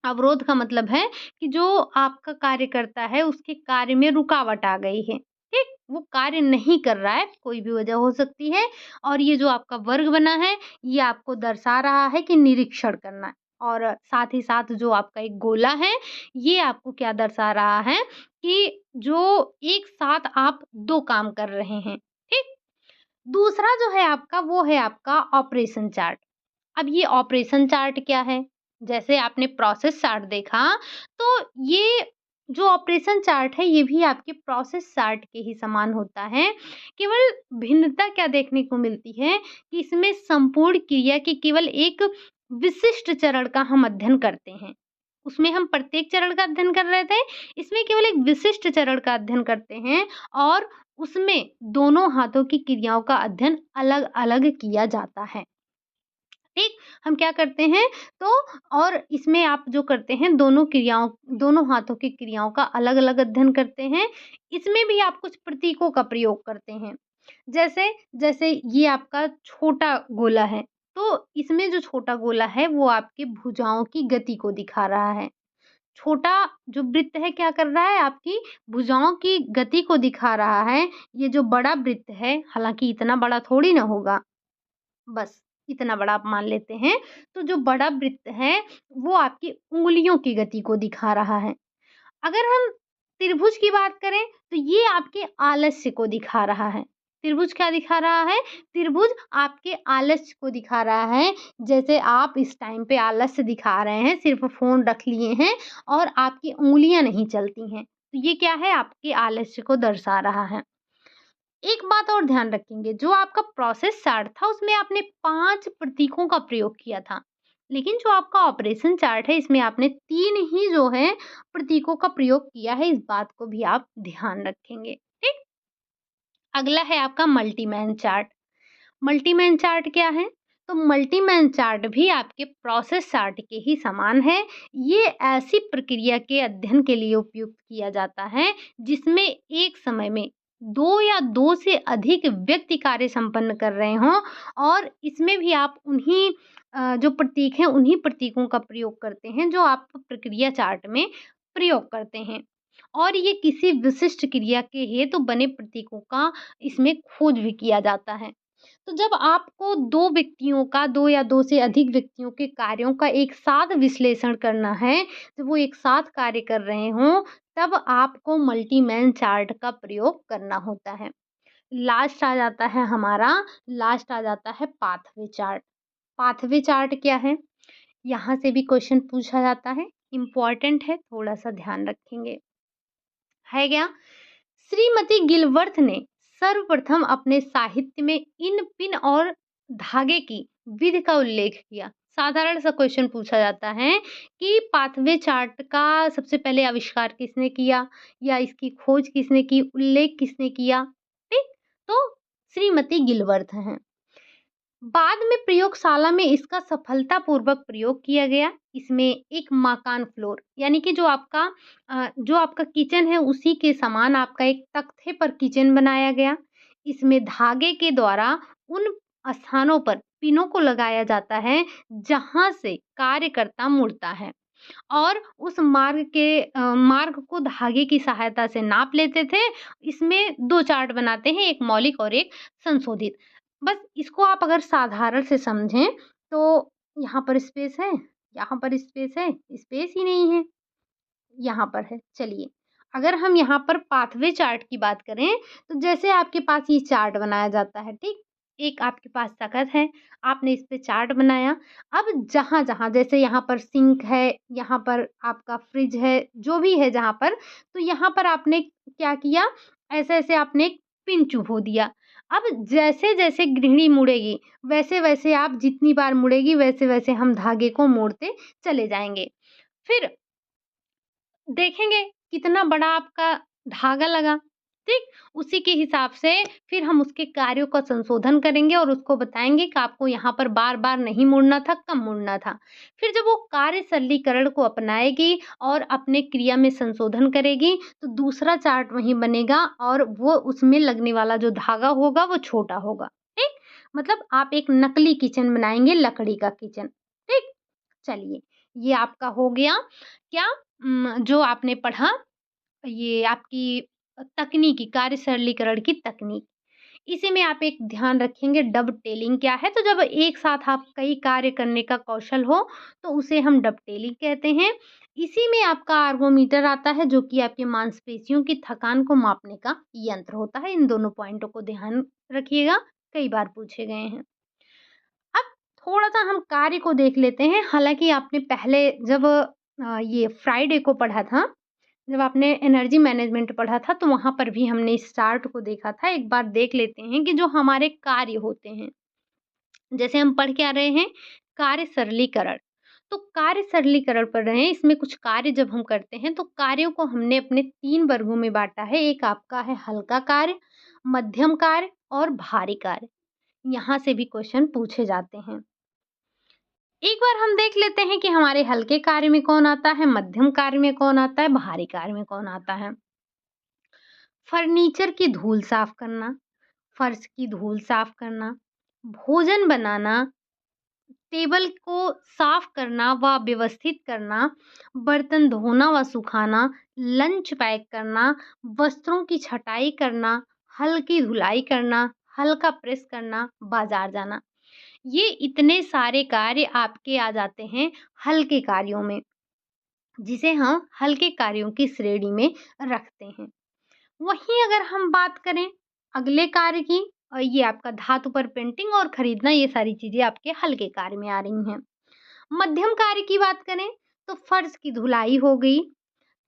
अवरोध का मतलब है कि जो आपका कार्य करता है, उसके कार्य में रुकावट आ गई है, ठीक? वो कार्य नहीं कर रहा है, कोई भी वजह हो सकती है। और ये जो आपका वर्ग बना है, ये आपको दर्शा रहा है कि निरीक्षण करना है। और साथ ही साथ जो आपका एक गोला है, ये आपको क्या दर्शा रहा है कि जो एक साथ आप 2 काम कर रहे हैं, ठीक? दूसरा जो है आपका, वो है आपका ऑपरेशन चार्ट। अब ये ऑपरेशन चार्ट क्या है? जैसे आपने प्रोसेस चार्ट देखा, तो ये जो ऑपरेशन चार्ट है, ये भी आपके प्रोसेस चार्ट के ही समान होता है। केवल भिन्नता क्या देखने को मिलती है कि इसमें संपूर्ण क्रिया के केवल एक विशिष्ट चरण का हम अध्ययन करते हैं। उसमें हम प्रत्येक चरण का अध्ययन कर रहे थे, इसमें केवल एक विशिष्ट चरण का अध्ययन करते हैं और उसमें दोनों हाथों की क्रियाओं का अध्ययन अलग-अलग किया जाता है। ठीक? हम क्या करते हैं, तो और इसमें आप जो करते हैं, दोनों हाथों की क्रियाओं का अलग-अलग अध्ययन करते हैं। इसमें भी आप कुछ प्रतीकों का प्रयोग करते हैं। जैसे जैसे ये आपका छोटा गोला है, तो इसमें जो छोटा गोला है, वो आपकी भुजाओं की गति को दिखा रहा है। छोटा जो वृत्त है, क्या कर रहा है, आपकी भुजाओं की गति को दिखा रहा है। ये जो बड़ा वृत्त है, हालाँकि इतना बड़ा थोड़ी ना होगा, बस इतना बड़ा आप मान लेते हैं। तो जो बड़ा वृत्त है, वो आपकी उँगलियों की गति को दिखा रहा है। अगर हम त्रिभुज की बात करें, तो ये आपके आलस्य को दिखा रहा है। त्रिभुज क्या दिखा रहा है? त्रिभुज आपके आलस्य को दिखा रहा है। जैसे आप इस टाइम पे आलस्य दिखा रहे हैं, सिर्फ़ फ़ोन रख लिए हैं और आपकी उँगलियाँ नहीं चलती हैं। तो ये क्या है? आपके आलस्य को दर्शा रहा है। एक बात और ध्यान रखेंगे, जो आपका प्रोसेस चार्ट था, उसमें आपने 5 प्रतीकों का प्रयोग किया था। लेकिन जो आपका ऑपरेशन चार्ट है, इसमें आपने 3 ही जो है प्रतीकों का प्रयोग किया है, इस बात को भी आप ध्यान रखेंगे, ठीक? अगला है आपका मल्टीमैन चार्ट। मल्टीमैन चार्ट क्या है? तो मल्टीमैन चार्ट भी आपके प्रोसेस चार्ट के ही समान है। ये ऐसी प्रक्रिया के अध्ययन के लिए उपयुक्त किया जाता है, जिसमें एक समय में 2 या 2 से अधिक व्यक्ति कार्य संपन्न कर रहे हों और इसमें भी आप उन्हीं जो प्रतीक हैं, उन्हीं प्रतीकों का प्रयोग करते हैं, जो आप प्रक्रिया चार्ट में प्रयोग करते हैं। और ये किसी विशिष्ट क्रिया के हेतु बने प्रतीकों का इसमें खोज भी किया जाता है। तो जब आपको 2 व्यक्तियों का, 2 या 2 से अधिक व्यक्तियों के कार्यों का एक साथ विश्लेषण करना है, जब वो एक साथ कार्य कर रहे हों, तब आपको मल्टीमैन चार्ट का प्रयोग करना होता है। लास्ट आ जाता है पाथवे चार्ट। पाथवे चार्ट क्या है? यहाँ से भी क्वेश्चन पूछा जाता है, इम्पोर्टेंट है, थोड़ा-सा ध्यान रखेंगे। है क्या? श्रीमती गिलवर्थ ने सर्वप्रथम अपने साहित्य में इन पिन और धागे की विधि का उल्लेख किया। साधारण सा क्वेश्चन पूछा जाता है कि पाथवे चार्ट का सबसे पहले आविष्कार किसने किया या इसकी खोज किसने की, उल्लेख किसने किया, ठीक? तो श्रीमती गिलवर्थ हैं। बाद में प्रयोगशाला में इसका सफलतापूर्वक प्रयोग किया गया। इसमें एक मकान फ्लोर, यानी कि जो आपका किचन है, उसी के समान आपका एक तख्ते पर किचन बनाया गया। इसमें धागे के द्वारा उन स्थानों पर पिनों को लगाया जाता है जहाँ से कार्यकर्ता मुड़ता है और उस मार्ग को धागे की सहायता से नाप लेते थे। इसमें 2 चार्ट बनाते हैं, एक मौलिक और एक संशोधित। बस इसको आप अगर साधारण से समझें, तो यहाँ पर स्पेस है, यहाँ पर स्पेस है, स्पेस ही नहीं है, यहाँ पर है। चलिए, अगर हम यहाँ पर पाथवे चार्ट की बात करें, तो जैसे आपके पास ये चार्ट बनाया जाता है, ठीक? एक आपके पास तख़्त है, आपने इस पे चार्ट बनाया। अब जहाँ-जहाँ, जैसे यहाँ पर सिंक है, यहाँ पर आपका फ्रिज है, जो भी है जहाँ पर, तो यहाँ पर आपने क्या किया, ऐसे-ऐसे आपने एक पिन चुभो दिया। अब जैसे-जैसे गृहिणी मुड़ेगी, वैसे-वैसे आप जितनी बार मुड़ेगी, वैसे-वैसे हम धागे को मोड़ते चले जाएँगे। फिर देखेंगे कितना बड़ा आपका धागा लगा, ठीक? उसी के हिसाब से फिर हम उसके कार्यों का संशोधन करेंगे और उसको बताएँगे कि आपको यहाँ पर बार-बार नहीं मुड़ना था, कम मुड़ना था। फिर जब वो कार्य सरलीकरण को अपनाएगी और अपने क्रिया में संशोधन करेगी, तो दूसरा चार्ट वहीं बनेगा और वो उसमें लगने वाला जो धागा होगा वो छोटा होगा, ठीक? मतलब आप एक नकली किचन बनाएँगे, लकड़ी का किचन, ठीक? चलिए, ये आपका हो गया क्या जो आपने पढ़ा ये आपकी तकनीकी कार्य सरलीकरण की तकनीक। इसी में आप एक ध्यान रखेंगे डबटेलिंग क्या है? तो जब एक साथ आप कई कार्य करने का कौशल हो, तो उसे हम डबटेलिंग कहते हैं। इसी में आपका आर्गोमीटर आता है जो कि आपकी मांसपेशियों की थकान को मापने का यंत्र होता है। इन दोनों पॉइंटों को ध्यान रखिएगा, कई बार पूछे गए हैं। अब थोड़ा-सा हम कार्य को देख लेते हैं। हालाँकि आपने पहले जब ये फ्राइडे को पढ़ा था, जब आपने एनर्जी मैनेजमेंट पढ़ा था, तो वहाँ पर भी हमने इस चार्ट को देखा था। एक बार देख लेते हैं कि जो हमारे कार्य होते हैं, जैसे हम पढ़ क्या रहे हैं, कार्य सरलीकरण। तो कार्य सरलीकरण पढ़ रहे हैं, इसमें कुछ कार्य जब हम करते हैं, तो कार्यों को हमने अपने 3 वर्गों में बाँटा है। एक आपका है हल्का कार्य, मध्यम कार्य और भारी कार्य। यहाँ से भी क्वेश्चन पूछे जाते हैं। एक बार हम देख लेते हैं कि हमारे हल्के कार्य में कौन आता है, मध्यम कार्य में कौन आता है, भारी कार्य में कौन आता है। फर्नीचर की धूल साफ करना, फर्श की धूल साफ करना, भोजन बनाना, टेबल को साफ करना व व्यवस्थित करना, बर्तन धोना व सुखाना, लंच पैक करना, वस्त्रों की छटाई करना, हल्की धुलाई करना, हल्का प्रेस करना, बाजार जाना। ये इतने सारे कार्य आपके आ जाते हैं हल्के कार्यों में, जिसे हम हल्के कार्यों की श्रेणी में रखते हैं। वहीं अगर हम बात करें अगले कार्य की ये आपका धातु पर पेंटिंग और खरीदना ये सारी चीज़ें आपके हल्के कार्य में आ रही हैं। मध्यम कार्य की बात करें तो फर्श की धुलाई हो गई,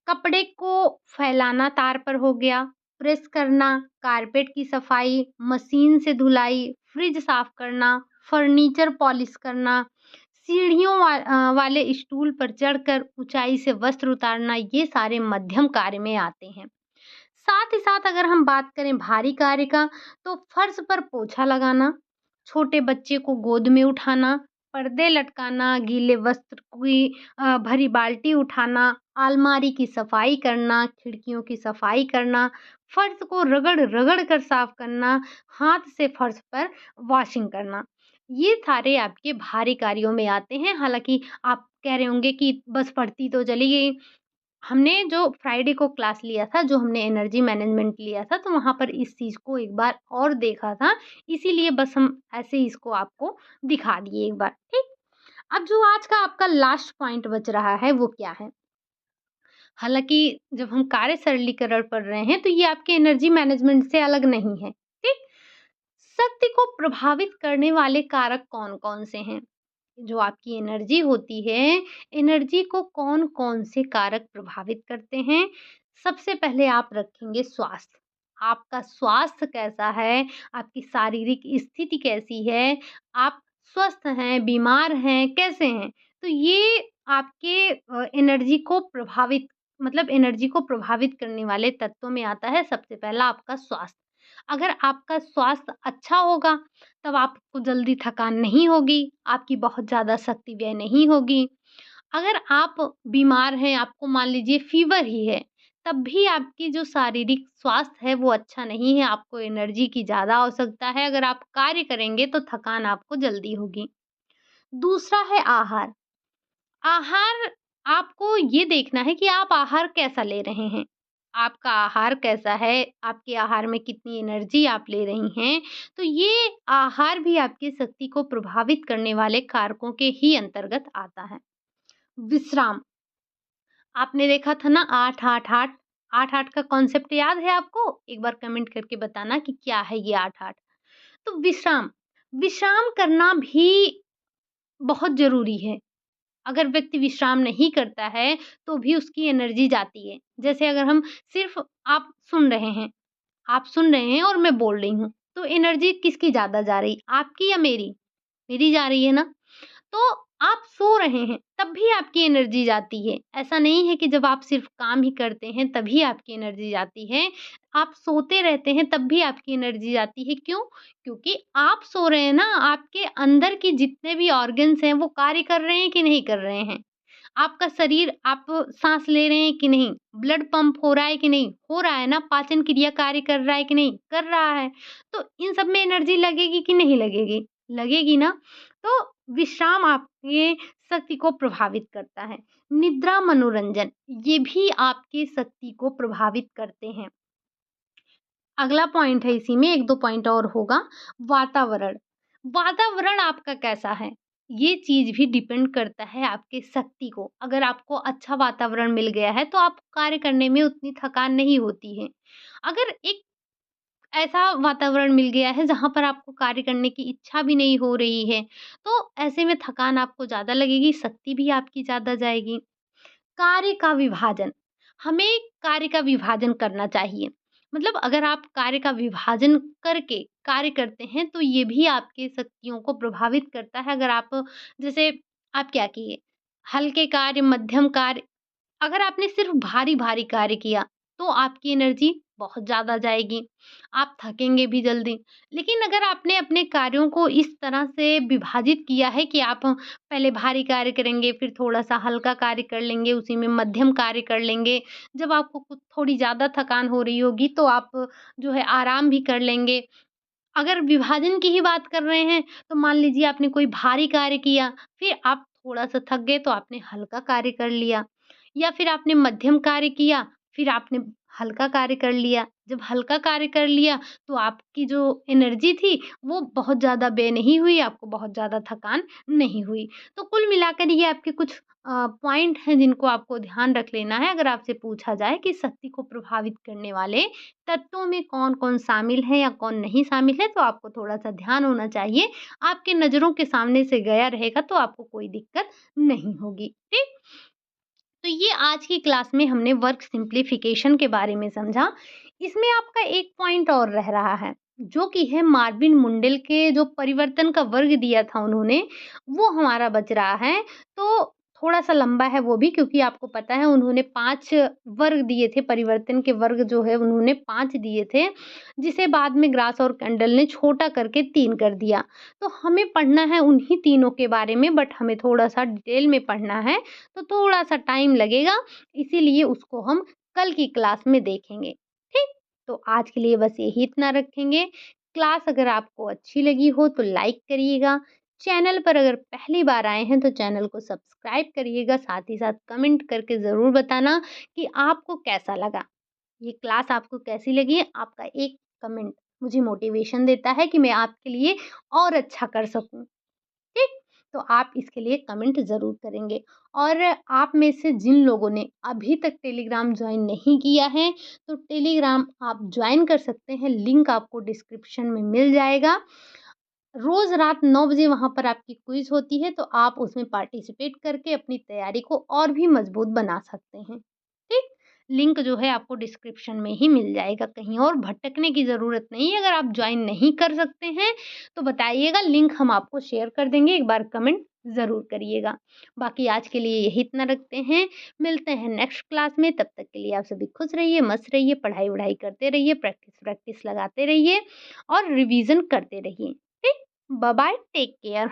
कपड़े को फैलाना तार पर हो गया, प्रेस करना, कारपेट की सफाई, मशीन से धुलाई, फ्रिज साफ करना, फर्नीचर पॉलिश करना, सीढ़ियों वाले स्टूल पर चढ़कर ऊंचाई से वस्त्र उतारना, ये सारे मध्यम कार्य में आते हैं। साथ ही साथ अगर हम बात करें भारी कार्य का, तो फर्श पर पोछा लगाना, छोटे बच्चे को गोद में उठाना, पर्दे लटकाना, गीले वस्त्र की भरी बाल्टी उठाना, अलमारी की सफाई करना, खिड़कियों की सफाई करना, फर्श को रगड़-रगड़ कर साफ करना, हाथ से फर्श पर वॉशिंग करना। ये सारे आपके भारी कार्यों में आते हैं। हालाँकि आप कह रहे होंगे कि बस पढ़ती तो चली गई। हमने जो फ्राइडे को क्लास लिया था, जो हमने एनर्जी मैनेजमेंट लिया था, तो वहाँ पर इस चीज़ को एक बार और देखा था, इसीलिए बस हम ऐसे ही इसको आपको दिखा दिए एक बार, ठीक? अब जो आज का आपका लास्ट पॉइंट बच रहा है, वो क्या है? हालाँकि जब हम कार्य सरलीकरण पढ़ रहे हैं, तो ये आपके एनर्जी मैनेजमेंट से अलग नहीं है, ठीक? शक्ति को प्रभावित करने वाले कारक कौन-कौन से हैं? जो आपकी एनर्जी होती है, एनर्जी को कौन-कौन से कारक प्रभावित करते हैं? सबसे पहले आप रखेंगे स्वास्थ्य। आपका स्वास्थ्य कैसा है? आपकी शारीरिक स्थिति कैसी है? आप स्वस्थ हैं, बीमार हैं, कैसे हैं? तो ये आपके एनर्जी को प्रभावित मतलब एनर्जी को प्रभावित करने वाले तत्वों में आता है सबसे पहला आपका स्वास्थ्य। अगर आपका स्वास्थ्य अच्छा होगा तब आपको जल्दी थकान नहीं होगी, आपकी बहुत ज़्यादा शक्ति व्यय नहीं होगी। अगर आप बीमार हैं, आपको मान लीजिए फ़ीवर ही है, तब भी आपकी जो शारीरिक स्वास्थ्य है वो अच्छा नहीं है, आपको एनर्जी की ज़्यादा आवश्यकता है, अगर आप कार्य करेंगे तो थकान आपको जल्दी होगी। दूसरा है आहार। आहार आपको ये देखना है कि आप आहार कैसा ले रहे हैं। आपका आहार कैसा है? आपके आहार में कितनी एनर्जी आप ले रही हैं? तो ये आहार भी आपकी शक्ति को प्रभावित करने वाले कारकों के ही अंतर्गत आता है। विश्राम, आपने देखा था ना 8-8-8, 8-8 का कॉन्सेप्ट याद है आपको? एक बार कमेंट करके बताना कि क्या है ये 8-8? तो विश्राम, विश्राम करना भी बहुत ज़रूरी है। अगर व्यक्ति विश्राम नहीं करता है, तो भी उसकी एनर्जी जाती है। जैसे अगर हम सिर्फ़ आप सुन रहे हैं आप सुन रहे हैं और मैं बोल रही हूँ, तो एनर्जी किसकी ज़्यादा जा रही? आपकी या मेरी? मेरी जा रही है ना? तो आप सो रहे हैं, तब भी आपकी एनर्जी जाती है। ऐसा नहीं है कि जब आप सिर्फ़ काम ही करते हैं, तभी आपकी एनर्जी जाती है। आप सोते रहते हैं, तब भी आपकी एनर्जी जाती है। क्यों? क्योंकि आप सो रहे हैं ना, आपके अंदर के जितने भी ऑर्गन्स हैं, वो कार्य कर रहे हैं कि नहीं कर रहे हैं? आपका शरीर आप साँस ले रहे हैं कि नहीं? ब्लड पंप हो रहा है कि नहीं? हो रहा है ना? पाचन क्रिया कार्य कर रहा है कि नहीं? कर रहा है। तो इन सब में एनर्जी लगेगी कि नहीं लगेगी? लगेगी ना। तो विश्राम आपके शक्ति को प्रभावित करता है। निद्रा, मनोरंजन ये भी आपकी शक्ति को प्रभावित करते हैं। अगला पॉइंट है इसी में 1-2 पॉइंट और होगा वातावरण। वातावरण आपका कैसा है? ये चीज़ भी डिपेंड करता है आपके शक्ति को। अगर आपको अच्छा वातावरण मिल गया है तो आप कार्य करने में उतनी थकान नहीं होती है। अगर एक ऐसा वातावरण मिल गया है जहाँ पर आपको कार्य करने की इच्छा भी नहीं हो रही है, तो ऐसे में थकान आपको ज़्यादा लगेगी, शक्ति भी आपकी ज़्यादा जाएगी। कार्य का विभाजन, हमें कार्य का विभाजन करना चाहिए। मतलब अगर आप कार्य का विभाजन करके कार्य करते हैं, तो ये भी आपकी शक्तियों को प्रभावित करता है। अगर आप जैसे आप क्या किए, हल्के कार्य, मध्यम कार्य अगर आपने सिर्फ़ भारी-भारी कार्य किया, तो आपकी एनर्जी बहुत ज़्यादा जाएगी, आप थकेंगे भी जल्दी। लेकिन अगर आपने अपने कार्यों को इस तरह से विभाजित किया है कि आप पहले भारी कार्य करेंगे, फिर थोड़ा-सा हल्का कार्य कर लेंगे, उसी में मध्यम कार्य कर लेंगे। जब आपको कुछ थोड़ी ज़्यादा थकान हो रही होगी, तो आप जो है आराम भी कर लेंगे। अगर विभाजन की ही बात कर रहे हैं, तो मान लीजिए आपने कोई भारी कार्य किया, फिर आप थोड़ा-सा थक गए तो आपने हल्का कार्य कर लिया या फिर आपने मध्यम कार्य किया, फिर आपने हल्का कार्य कर लिया। जब हल्का कार्य कर लिया, तो आपकी जो एनर्जी थी, वो बहुत ज़्यादा व्यय नहीं हुई, आपको बहुत ज़्यादा थकान नहीं हुई। तो कुल मिलाकर ये आपके कुछ पॉइंट हैं जिनको आपको ध्यान रख लेना है अगर आपसे पूछा जाए कि शक्ति को प्रभावित करने वाले तत्वों में कौन-कौन शामिल है या कौन नहीं शामिल है, तो आपको थोड़ा-सा ध्यान होना चाहिए। आपके नज़रों के सामने से गया रहेगा तो आपको कोई दिक्कत नहीं होगी, ठीक? तो ये आज की क्लास में हमने वर्क सिम्प्लिफिकेशन के बारे में समझा। इसमें आपका एक पॉइंट और रह रहा है, जो कि है मार्विन मुंडेल के जो परिवर्तन का वर्ग दिया था उन्होंने, वो हमारा बच रहा है। तो थोड़ा-सा लंबा है वो भी क्योंकि आपको पता है उन्होंने 5 वर्ग दिए थे, परिवर्तन के वर्ग जो है उन्होंने 5 दिए थे, जिसे बाद में ग्रास और कैंडल ने छोटा करके 3 कर दिया। तो हमें पढ़ना है उन्हीं तीनों के बारे में बट हमें थोड़ा-सा डिटेल में पढ़ना है। तो थोड़ा-सा टाइम लगेगा, इसीलिए उसको हम कल की क्लास में देखेंगे, ठीक? तो आज के लिए बस यही इतना रखेंगे। क्लास अगर आपको अच्छी लगी हो तो लाइक करिएगा, चैनल पर अगर पहली बार आए हैं तो चैनल को सब्सक्राइब करिएगा, साथ ही साथ कमेंट करके ज़रूर बताना कि आपको कैसा लगा। ये क्लास आपको कैसी लगी? आपका एक कमेंट मुझे मोटिवेशन देता है कि मैं आपके लिए और अच्छा कर सकूँ। ठीक? तो आप इसके लिए कमेंट ज़रूर करेंगे और आप में से जिन लोगों ने अभी तक टेलीग्राम जॉइन नहीं किया है, तो टेलीग्राम आप जॉइन कर सकते हैं, लिंक आपको डिस्क्रिप्शन में मिल जाएगा। रोज़ रात 9 बजे वहाँ पर आपकी क्विज़ होती है, तो आप उसमें पार्टिसिपेट करके अपनी तैयारी को और भी मज़बूत बना सकते हैं। ठीक? लिंक जो है आपको डिस्क्रिप्शन में ही मिल जाएगा, कहीं और भटकने की ज़रूरत नहीं है। अगर आप जॉइन नहीं कर सकते हैं, तो बताइएगा, लिंक हम आपको शेयर कर देंगे, एक बार कमेंट ज़रूर करिएगा। बाकी आज के लिए यही इतना रखते हैं, मिलते हैं नेक्स्ट क्लास में, तब तक के लिए आप सभी खुश रहिए, मस्त रहिए, पढ़ाई-वढ़ाई करते रहिए, प्रैक्टिस लगाते रहिए और रिवीज़न करते रहिए। ठीक? Bye bye, take care.